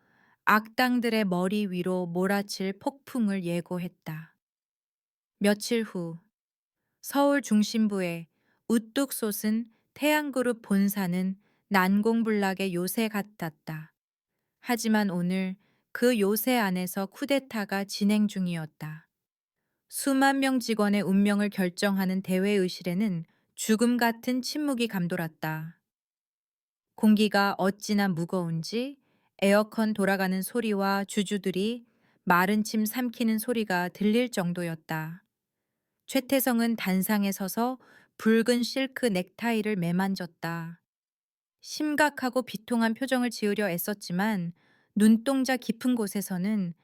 악당들의 머리 위로 몰아칠 폭풍을 예고했다. 며칠 후 서울 중심부에 우뚝 솟은 태양그룹 본사는 난공불락의 요새 같았다. 하지만 오늘 그 요새 안에서 쿠데타가 진행 중이었다. 수만 명 직원의 운명을 결정하는 대회의실에는 죽음 같은 침묵이 감돌았다. 공기가 어찌나 무거운지 에어컨 돌아가는 소리와 주주들이 마른 침 삼키는 소리가 들릴 정도였다. 최태성은 단상에 서서 붉은 실크 넥타이를 매만졌다. 심각하고 비통한 표정을 지으려 애썼지만 눈동자 깊은 곳에서는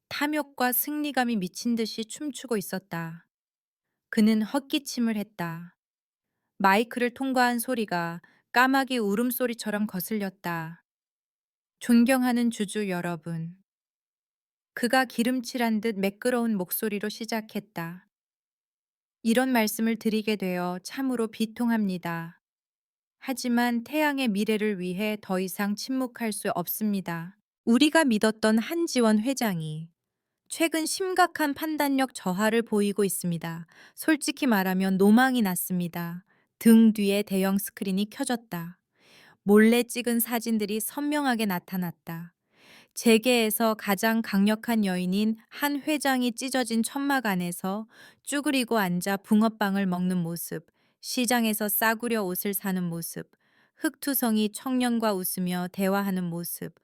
탐욕과 승리감이 미친 듯이 춤추고 있었다. 그는 헛기침을 했다. 마이크를 통과한 소리가 까마귀 울음소리처럼 거슬렸다. 존경하는 주주 여러분. 그가 기름칠한 듯 매끄러운 목소리로 시작했다. 이런 말씀을 드리게 되어 참으로 비통합니다. 하지만 태양의 미래를 위해 더 이상 침묵할 수 없습니다. 우리가 믿었던 한지원 회장이 최근 심각한 판단력 저하를 보이고 있습니다. 솔직히 말하면 노망이 났습니다. 등 뒤에 대형 스크린이 켜졌다. 몰래 찍은 사진들이 선명하게 나타났다. 재계에서 가장 강력한 여인인 한 회장이 찢어진 천막 안에서 쭈그리고 앉아 붕어빵을 먹는 모습, 시장에서 싸구려 옷을 사는 모습, 흑투성이 청년과 웃으며 대화하는 모습.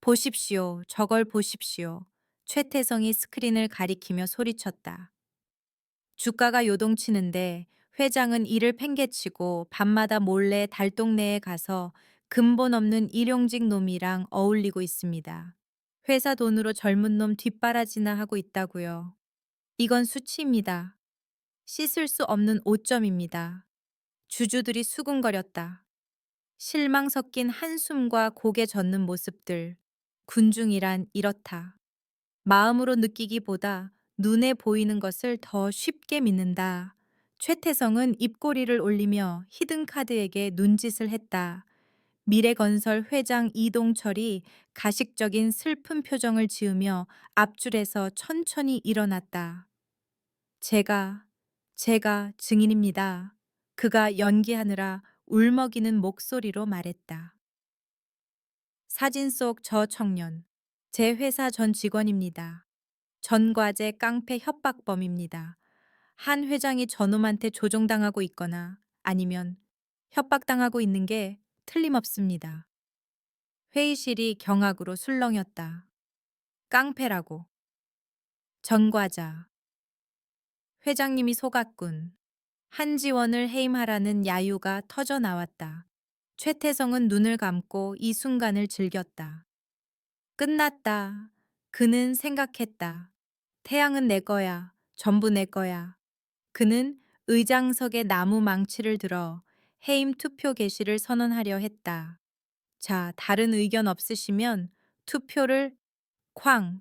보십시오. 저걸 보십시오. 최태성이 스크린을 가리키며 소리쳤다. 주가가 요동치는데 회장은 이를 팽개치고 밤마다 몰래 달동네에 가서 근본 없는 일용직 놈이랑 어울리고 있습니다. 회사 돈으로 젊은 놈 뒷바라지나 하고 있다고요. 이건 수치입니다. 씻을 수 없는 오점입니다. 주주들이 수군거렸다. 실망 섞인 한숨과 고개 젓는 모습들. 군중이란 이렇다. 마음으로 느끼기보다 눈에 보이는 것을 더 쉽게 믿는다. 최태성은 입꼬리를 올리며 히든카드에게 눈짓을 했다. 미래건설 회장 이동철이 가식적인 슬픈 표정을 지으며 앞줄에서 천천히 일어났다. 제가, 제가 증인입니다. 그가 연기하느라 울먹이는 목소리로 말했다. 사진 속 저 청년. 제 회사 전 직원입니다. 전과제 깡패 협박범입니다. 한 회장이 저놈한테 조종당하고 있거나 아니면 협박당하고 있는 게 틀림없습니다. 회의실이 경악으로 술렁였다. 깡패라고. 전과자. 회장님이 속았군. 한지원을 해임하라는 야유가 터져 나왔다. 최태성은 눈을 감고 이 순간을 즐겼다. 끝났다. 그는 생각했다. 태양은 내 거야. 전부 내 거야. 그는 의장석에 나무 망치를 들어 해임 투표 개시를 선언하려 했다. 자, 다른 의견 없으시면 투표를 쾅.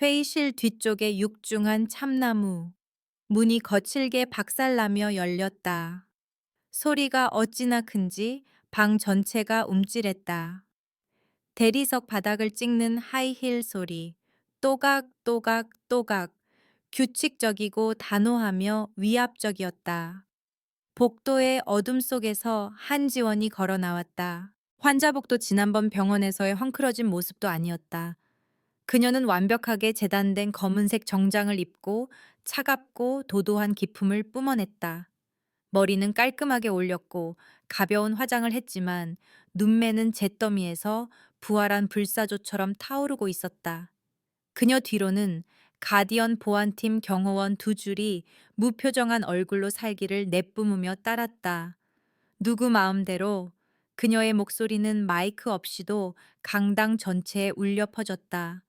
회의실 뒤쪽에 육중한 참나무. 문이 거칠게 박살나며 열렸다. 소리가 어찌나 큰지 방 전체가 움찔했다. 대리석 바닥을 찍는 하이힐 소리. 또각 또각. 규칙적이고 단호하며 위압적이었다. 복도의 어둠 속에서 한지원이 걸어 나왔다. 환자복도 지난번 병원에서의 헝클어진 모습도 아니었다. 그녀는 완벽하게 재단된 검은색 정장을 입고 차갑고 도도한 기품을 뿜어냈다. 머리는 깔끔하게 올렸고 가벼운 화장을 했지만 눈매는 잿더미에서 부활한 불사조처럼 타오르고 있었다. 그녀 뒤로는 가디언 보안팀 경호원 두 줄이 무표정한 얼굴로 살기를 내뿜으며 따랐다. 누구 마음대로 그녀의 목소리는 마이크 없이도 강당 전체에 울려 퍼졌다.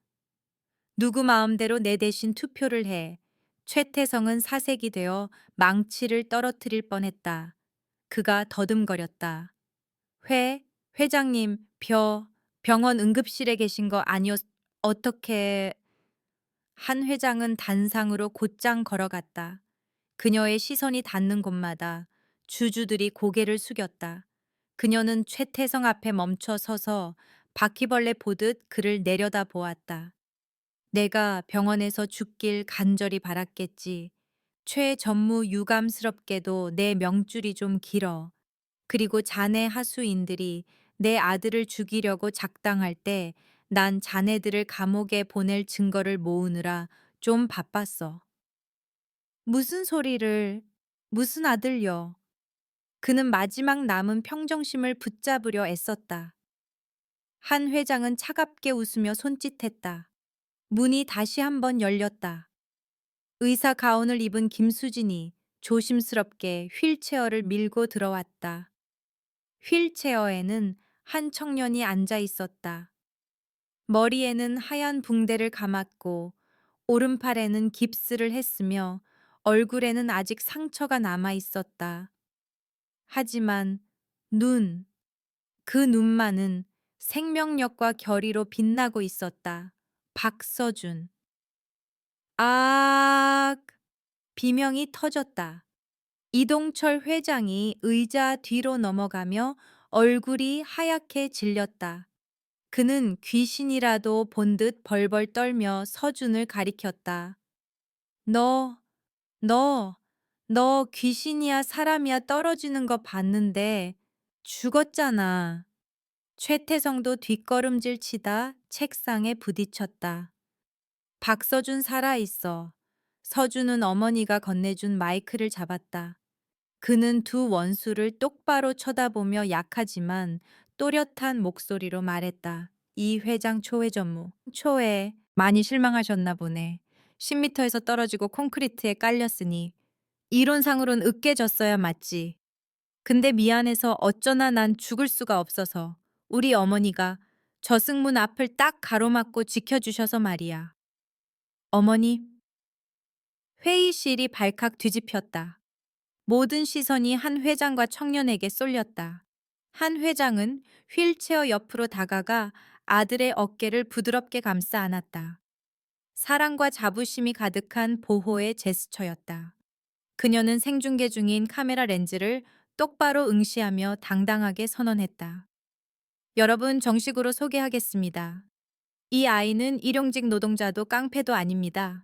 누구 마음대로 내 대신 투표를 해. 최태성은 사색이 되어 망치를 떨어뜨릴 뻔했다. 그가 더듬거렸다. 회장님, 병원 응급실에 계신 거 어떻게... 한 회장은 단상으로 곧장 걸어갔다. 그녀의 시선이 닿는 곳마다 주주들이 고개를 숙였다. 그녀는 최태성 앞에 멈춰 서서 바퀴벌레 보듯 그를 내려다 보았다. 내가 병원에서 죽길 간절히 바랐겠지. 최전무 유감스럽게도 내 명줄이 좀 길어. 그리고 자네 하수인들이 내 아들을 죽이려고 작당할 때 난 자네들을 감옥에 보낼 증거를 모으느라 좀 바빴어. 무슨 소리를, 무슨 아들요. 그는 마지막 남은 평정심을 붙잡으려 애썼다. 한 회장은 차갑게 웃으며 손짓했다. 문이 다시 한번 열렸다. 의사 가운을 입은 김수진이 조심스럽게 휠체어를 밀고 들어왔다. 휠체어에는 한 청년이 앉아 있었다. 머리에는 하얀 붕대를 감았고 오른팔에는 깁스를 했으며 얼굴에는 아직 상처가 남아 있었다. 하지만 그 눈만은 생명력과 결의로 빛나고 있었다. 박서준. 아, 비명이 터졌다. 이동철 회장이 의자 뒤로 넘어가며 얼굴이 하얗게 질렸다. 그는 귀신이라도 본 듯 벌벌 떨며 서준을 가리켰다. 너, 너, 너 귀신이야 사람이야 떨어지는 거 봤는데 죽었잖아. 최태성도 뒷걸음질 치다 책상에 부딪혔다. 박서준 살아있어. 서준은 어머니가 건네준 마이크를 잡았다. 그는 두 원수를 똑바로 쳐다보며 약하지만 또렷한 목소리로 말했다. 이 회장 초회 전무. 초회. 많이 실망하셨나 보네. 10m에서 떨어지고 콘크리트에 깔렸으니 이론상으론 으깨졌어야 맞지. 근데 미안해서 어쩌나 난 죽을 수가 없어서 우리 어머니가 저승문 앞을 딱 가로막고 지켜주셔서 말이야. 어머니. 회의실이 발칵 뒤집혔다. 모든 시선이 한 회장과 청년에게 쏠렸다. 한 회장은 휠체어 옆으로 다가가 아들의 어깨를 부드럽게 감싸 안았다. 사랑과 자부심이 가득한 보호의 제스처였다. 그녀는 생중계 중인 카메라 렌즈를 똑바로 응시하며 당당하게 선언했다. 여러분, 정식으로 소개하겠습니다. 이 아이는 일용직 노동자도 깡패도 아닙니다.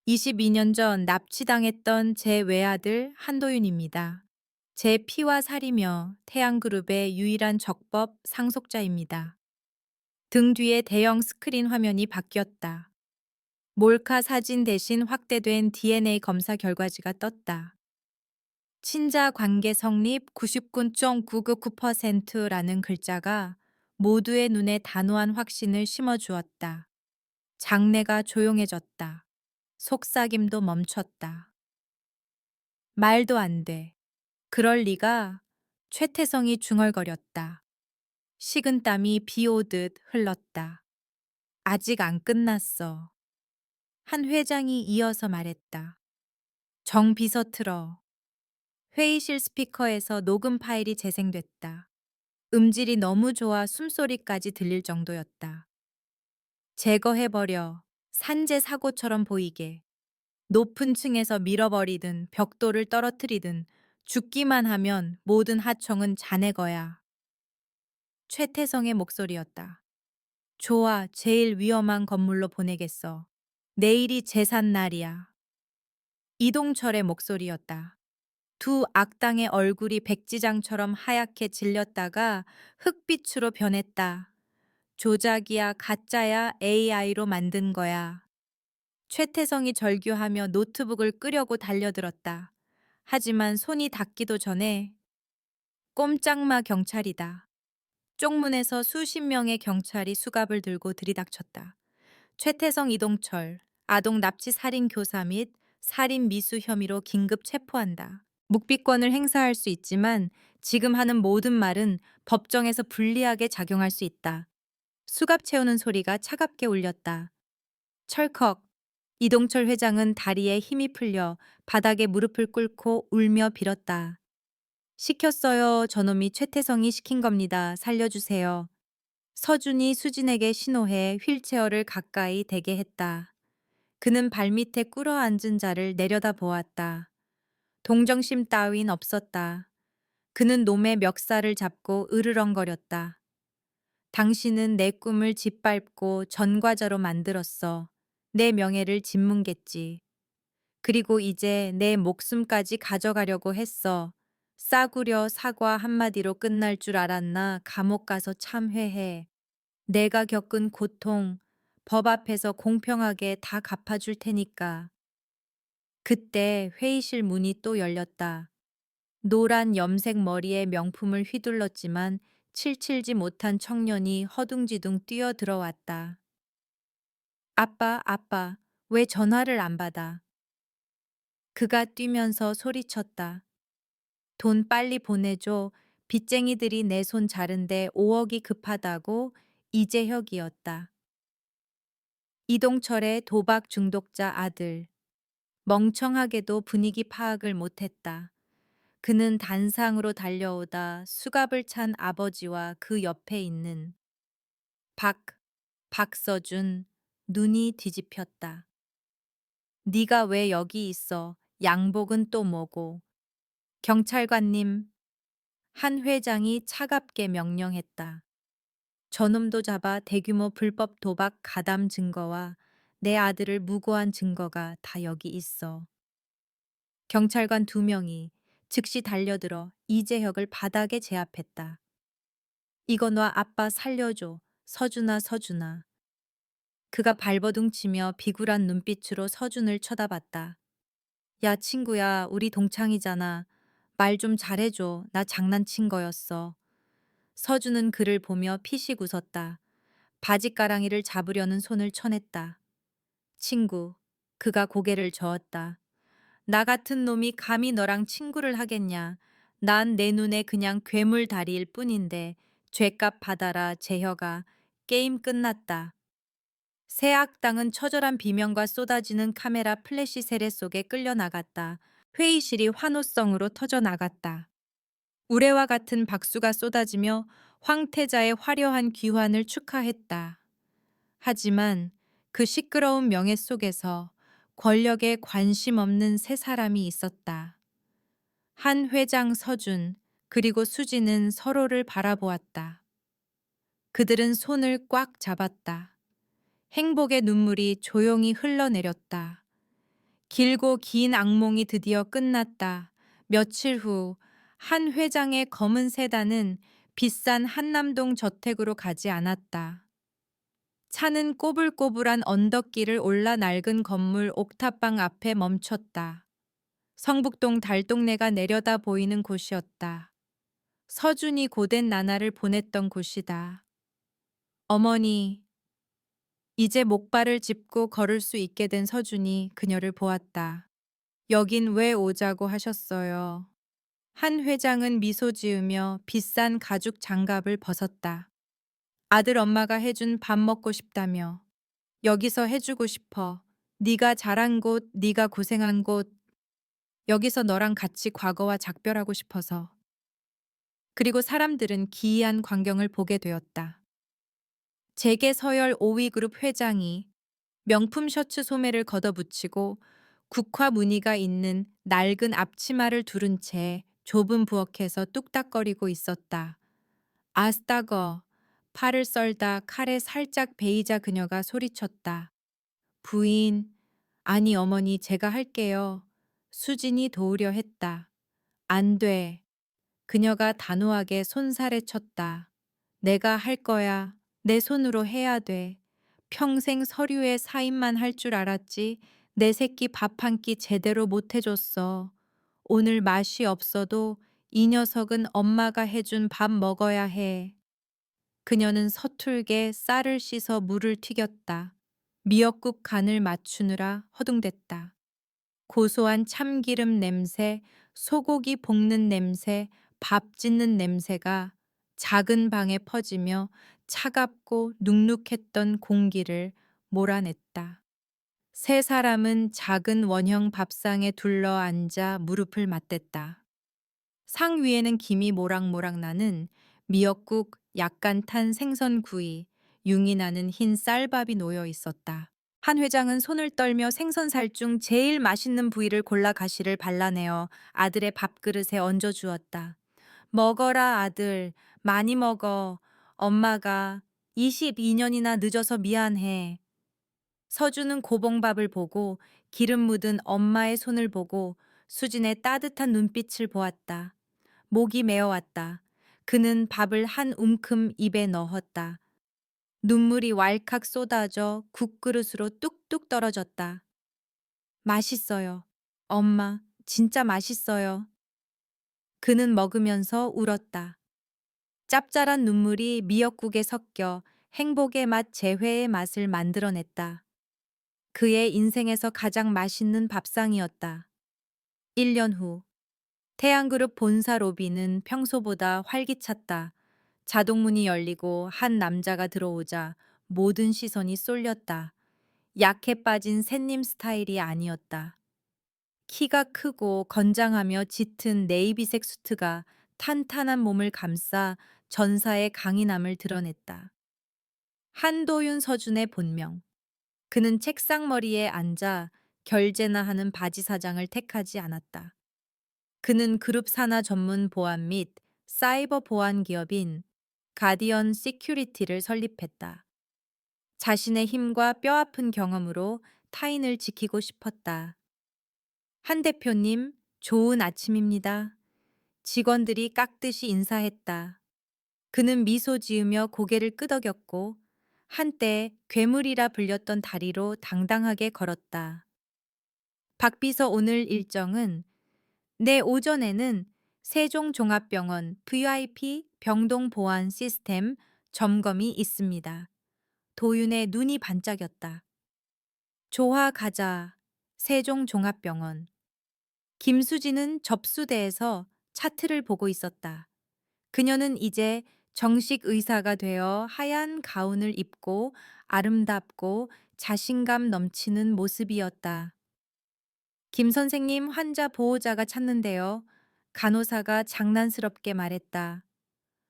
22년 전 납치당했던 제 외아들 한도윤입니다. 제 피와 살이며 태양그룹의 유일한 적법 상속자입니다. 등 뒤에 대형 스크린 화면이 바뀌었다. 몰카 사진 대신 확대된 DNA 검사 결과지가 떴다. 친자 관계 성립 99.999%라는 글자가 모두의 눈에 단호한 확신을 심어주었다. 장내가 조용해졌다. 속삭임도 멈췄다. 말도 안 돼. 그럴 리가. 최태성이 중얼거렸다. 식은땀이 비 오듯 흘렀다. 아직 안 끝났어. 한 회장이 이어서 말했다. 정 비서 틀어. 회의실 스피커에서 녹음 파일이 재생됐다. 음질이 너무 좋아 숨소리까지 들릴 정도였다. 제거해버려. 산재 사고처럼 보이게. 높은 층에서 밀어버리든 벽돌을 떨어뜨리든 죽기만 하면 모든 하청은 자네 거야. 최태성의 목소리였다. 좋아, 제일 위험한 건물로 보내겠어. 내일이 제삿날이야. 이동철의 목소리였다. 두 악당의 얼굴이 백지장처럼 하얗게 질렸다가 흑빛으로 변했다. 조작이야, 가짜야, AI로 만든 거야. 최태성이 절규하며 노트북을 끄려고 달려들었다. 하지만 손이 닿기도 전에 꼼짝마 경찰이다. 쪽문에서 수십 명의 경찰이 수갑을 들고 들이닥쳤다. 최태성, 이동철, 아동 납치 살인 교사 및 살인 미수 혐의로 긴급 체포한다. 묵비권을 행사할 수 있지만 지금 하는 모든 말은 법정에서 불리하게 작용할 수 있다. 수갑 채우는 소리가 차갑게 울렸다. 철컥. 이동철 회장은 다리에 힘이 풀려 바닥에 무릎을 꿇고 울며 빌었다. 시켰어요. 저놈이 최태성이 시킨 겁니다. 살려주세요. 서준이 수진에게 신호해 휠체어를 가까이 대게 했다. 그는 발밑에 꿇어 앉은 자를 내려다 보았다. 동정심 따윈 없었다. 그는 놈의 멱살을 잡고 으르렁거렸다. 당신은 내 꿈을 짓밟고 전과자로 만들었어. 내 명예를 짓뭉갰지. 그리고 이제 내 목숨까지 가져가려고 했어. 싸구려 사과 한마디로 끝날 줄 알았나. 감옥 가서 참회해. 내가 겪은 고통, 법 앞에서 공평하게 다 갚아줄 테니까. 그때 회의실 문이 또 열렸다. 노란 염색 머리에 명품을 휘둘렀지만 칠칠지 못한 청년이 허둥지둥 뛰어 들어왔다. 아빠, 아빠, 왜 전화를 안 받아? 그가 뛰면서 소리쳤다. 돈 빨리 보내줘. 빚쟁이들이 내 손 자른데 5억이 급하다고. 이재혁이었다. 이동철의 도박 중독자 아들. 멍청하게도 분위기 파악을 못했다. 그는 단상으로 달려오다 수갑을 찬 아버지와 그 옆에 있는 박서준, 눈이 뒤집혔다. 네가 왜 여기 있어? 양복은 또 뭐고? 경찰관님, 한 회장이 차갑게 명령했다. 저놈도 잡아. 대규모 불법 도박 가담 증거와 내 아들을 무고한 증거가 다 여기 있어. 경찰관 2명이 즉시 달려들어 이재혁을 바닥에 제압했다. 이거 놔. 아빠 살려줘. 서준아, 서준아. 그가 발버둥치며 비굴한 눈빛으로 서준을 쳐다봤다. 야, 친구야, 우리 동창이잖아. 말 좀 잘해줘. 나 장난친 거였어. 서준은 그를 보며 피식 웃었다. 바지가랑이를 잡으려는 손을 쳐냈다. 친구. 그가 고개를 저었다. 나 같은 놈이 감히 너랑 친구를 하겠냐. 난 내 눈에 그냥 괴물 다리일 뿐인데 죗값 받아라, 재혁아. 게임 끝났다. 새 악당은 처절한 비명과 쏟아지는 카메라 플래시 세례 속에 끌려 나갔다. 회의실이 환호성으로 터져 나갔다. 우레와 같은 박수가 쏟아지며 황태자의 화려한 귀환을 축하했다. 하지만 그 시끄러운 명예 속에서 권력에 관심 없는 세 사람이 있었다. 한 회장 서준, 그리고 수지는 서로를 바라보았다. 그들은 손을 꽉 잡았다. 행복의 눈물이 조용히 흘러내렸다. 길고 긴 악몽이 드디어 끝났다. 며칠 후, 한 회장의 검은 세단은 비싼 한남동 저택으로 가지 않았다. 차는 꼬불꼬불한 언덕길을 올라 낡은 건물 옥탑방 앞에 멈췄다. 성북동 달동네가 내려다 보이는 곳이었다. 서준이 고된 나날을 보냈던 곳이다. 어머니, 이제 목발을 짚고 걸을 수 있게 된 서준이 그녀를 보았다. 여긴 왜 오자고 하셨어요? 한 회장은 미소 지으며 비싼 가죽 장갑을 벗었다. 아들 엄마가 해준 밥 먹고 싶다며. 여기서 해주고 싶어. 네가 자란 곳, 네가 고생한 곳. 여기서 너랑 같이 과거와 작별하고 싶어서. 그리고 사람들은 기이한 광경을 보게 되었다. 재계 서열 5위 그룹 회장이 명품 셔츠 소매를 걷어붙이고 국화 무늬가 있는 낡은 앞치마를 두른 채 좁은 부엌에서 뚝딱거리고 있었다. 아스타거, 팔을 썰다 칼에 살짝 베이자 그녀가 소리쳤다. 부인, 아니 어머니 제가 할게요. 수진이 도우려 했다. 안 돼. 그녀가 단호하게 손살에 쳤다. 내가 할 거야. 내 손으로 해야 돼. 평생 서류에 사인만 할 줄 알았지. 내 새끼 밥 한 끼 제대로 못 해줬어. 오늘 맛이 없어도 이 녀석은 엄마가 해준 밥 먹어야 해. 그녀는 서툴게 쌀을 씻어 물을 튀겼다. 미역국 간을 맞추느라 허둥댔다. 고소한 참기름 냄새, 소고기 볶는 냄새, 밥 짓는 냄새가 작은 방에 퍼지며 차갑고 눅눅했던 공기를 몰아냈다. 세 사람은 작은 원형 밥상에 둘러앉아 무릎을 맞댔다. 상 위에는 김이 모락모락 나는 미역국, 약간 탄 생선구이, 윤이 나는 흰 쌀밥이 놓여 있었다. 한 회장은 손을 떨며 생선살 중 제일 맛있는 부위를 골라 가시를 발라내어 아들의 밥그릇에 얹어 주었다. 먹어라, 아들. 많이 먹어. 엄마가 22년이나 늦어서 미안해. 서주는 고봉밥을 보고 기름 묻은 엄마의 손을 보고 수진의 따뜻한 눈빛을 보았다. 목이 메어왔다. 그는 밥을 한 움큼 입에 넣었다. 눈물이 왈칵 쏟아져 국그릇으로 뚝뚝 떨어졌다. 맛있어요. 엄마, 진짜 맛있어요. 그는 먹으면서 울었다. 짭짤한 눈물이 미역국에 섞여 행복의 맛 재회의 맛을 만들어냈다. 그의 인생에서 가장 맛있는 밥상이었다. 1년 후, 태양그룹 본사 로비는 평소보다 활기찼다. 자동문이 열리고 한 남자가 들어오자 모든 시선이 쏠렸다. 약해 빠진 샌님 스타일이 아니었다. 키가 크고 건장하며 짙은 네이비색 수트가 탄탄한 몸을 감싸 전사의 강인함을 드러냈다. 한도윤 서준의 본명. 그는 책상머리에 앉아 결제나 하는 바지 사장을 택하지 않았다. 그는 그룹 산하 전문 보안 및 사이버 보안 기업인 가디언 시큐리티를 설립했다. 자신의 힘과 뼈아픈 경험으로 타인을 지키고 싶었다. 한 대표님, 좋은 아침입니다. 직원들이 깍듯이 인사했다. 그는 미소 지으며 고개를 끄덕였고 한때 괴물이라 불렸던 다리로 당당하게 걸었다. 박비서 오늘 일정은 내 오전에는 세종종합병원 VIP 병동 보안 시스템 점검이 있습니다. 도윤의 눈이 반짝였다. 조화 가자. 세종종합병원. 김수진은 접수대에서 차트를 보고 있었다. 그녀는 이제 정식 의사가 되어 하얀 가운을 입고 아름답고 자신감 넘치는 모습이었다. 김 선생님 환자 보호자가 찾는데요. 간호사가 장난스럽게 말했다.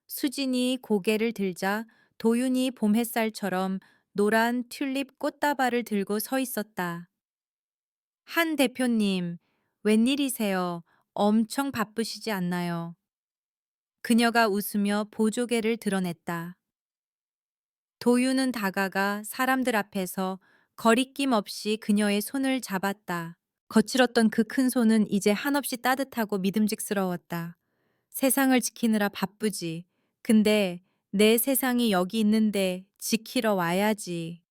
수진이 고개를 들자 도윤이 봄 햇살처럼 노란 튤립 꽃다발을 들고 서 있었다. 한 대표님, 웬일이세요? 엄청 바쁘시지 않나요? 그녀가 웃으며 보조개를 드러냈다. 도윤은 다가가 사람들 앞에서 거리낌 없이 그녀의 손을 잡았다. 거칠었던 그 큰 손은 이제 한없이 따뜻하고 믿음직스러웠다. 세상을 지키느라 바쁘지. 근데 내 세상이 여기 있는데 지키러 와야지.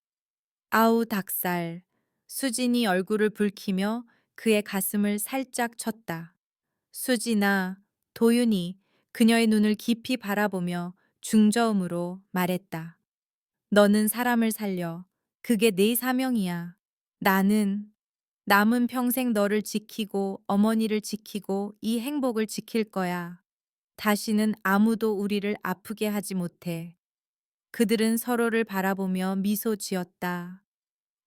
아우, 닭살. 수진이 얼굴을 붉히며 그의 가슴을 살짝 쳤다. 수진아, 도윤이 그녀의 눈을 깊이 바라보며 중저음으로 말했다. 너는 사람을 살려. 그게 네 사명이야. 나는 남은 평생 너를 지키고 어머니를 지키고 이 행복을 지킬 거야. 다시는 아무도 우리를 아프게 하지 못해. 그들은 서로를 바라보며 미소 지었다.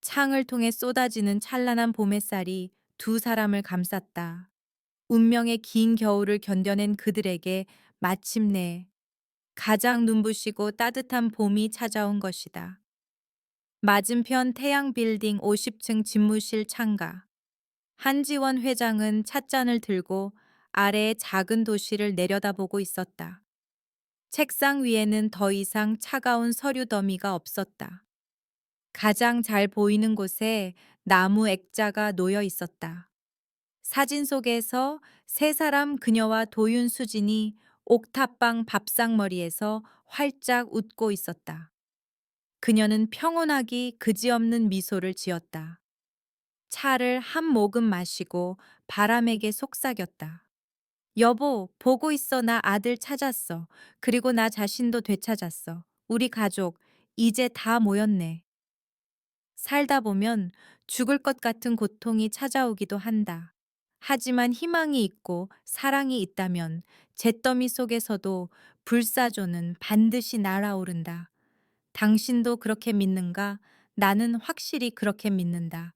창을 통해 쏟아지는 찬란한 봄 햇살이 두 사람을 감쌌다. 운명의 긴 겨울을 견뎌낸 그들에게 마침내 가장 눈부시고 따뜻한 봄이 찾아온 것이다. 맞은편 태양 빌딩 50층 집무실 창가. 한지원 회장은 찻잔을 들고 아래의 작은 도시를 내려다보고 있었다. 책상 위에는 더 이상 차가운 서류 더미가 없었다. 가장 잘 보이는 곳에 나무 액자가 놓여 있었다. 사진 속에서 세 사람 그녀와 도윤 수진이 옥탑방 밥상머리에서 활짝 웃고 있었다. 그녀는 평온하기 그지없는 미소를 지었다. 차를 한 모금 마시고 바람에게 속삭였다. 여보, 보고 있어. 나 아들 찾았어. 그리고 나 자신도 되찾았어. 우리 가족, 이제 다 모였네. 살다 보면 죽을 것 같은 고통이 찾아오기도 한다. 하지만 희망이 있고 사랑이 있다면 잿더미 속에서도 불사조는 반드시 날아오른다. 당신도 그렇게 믿는가? 나는 확실히 그렇게 믿는다.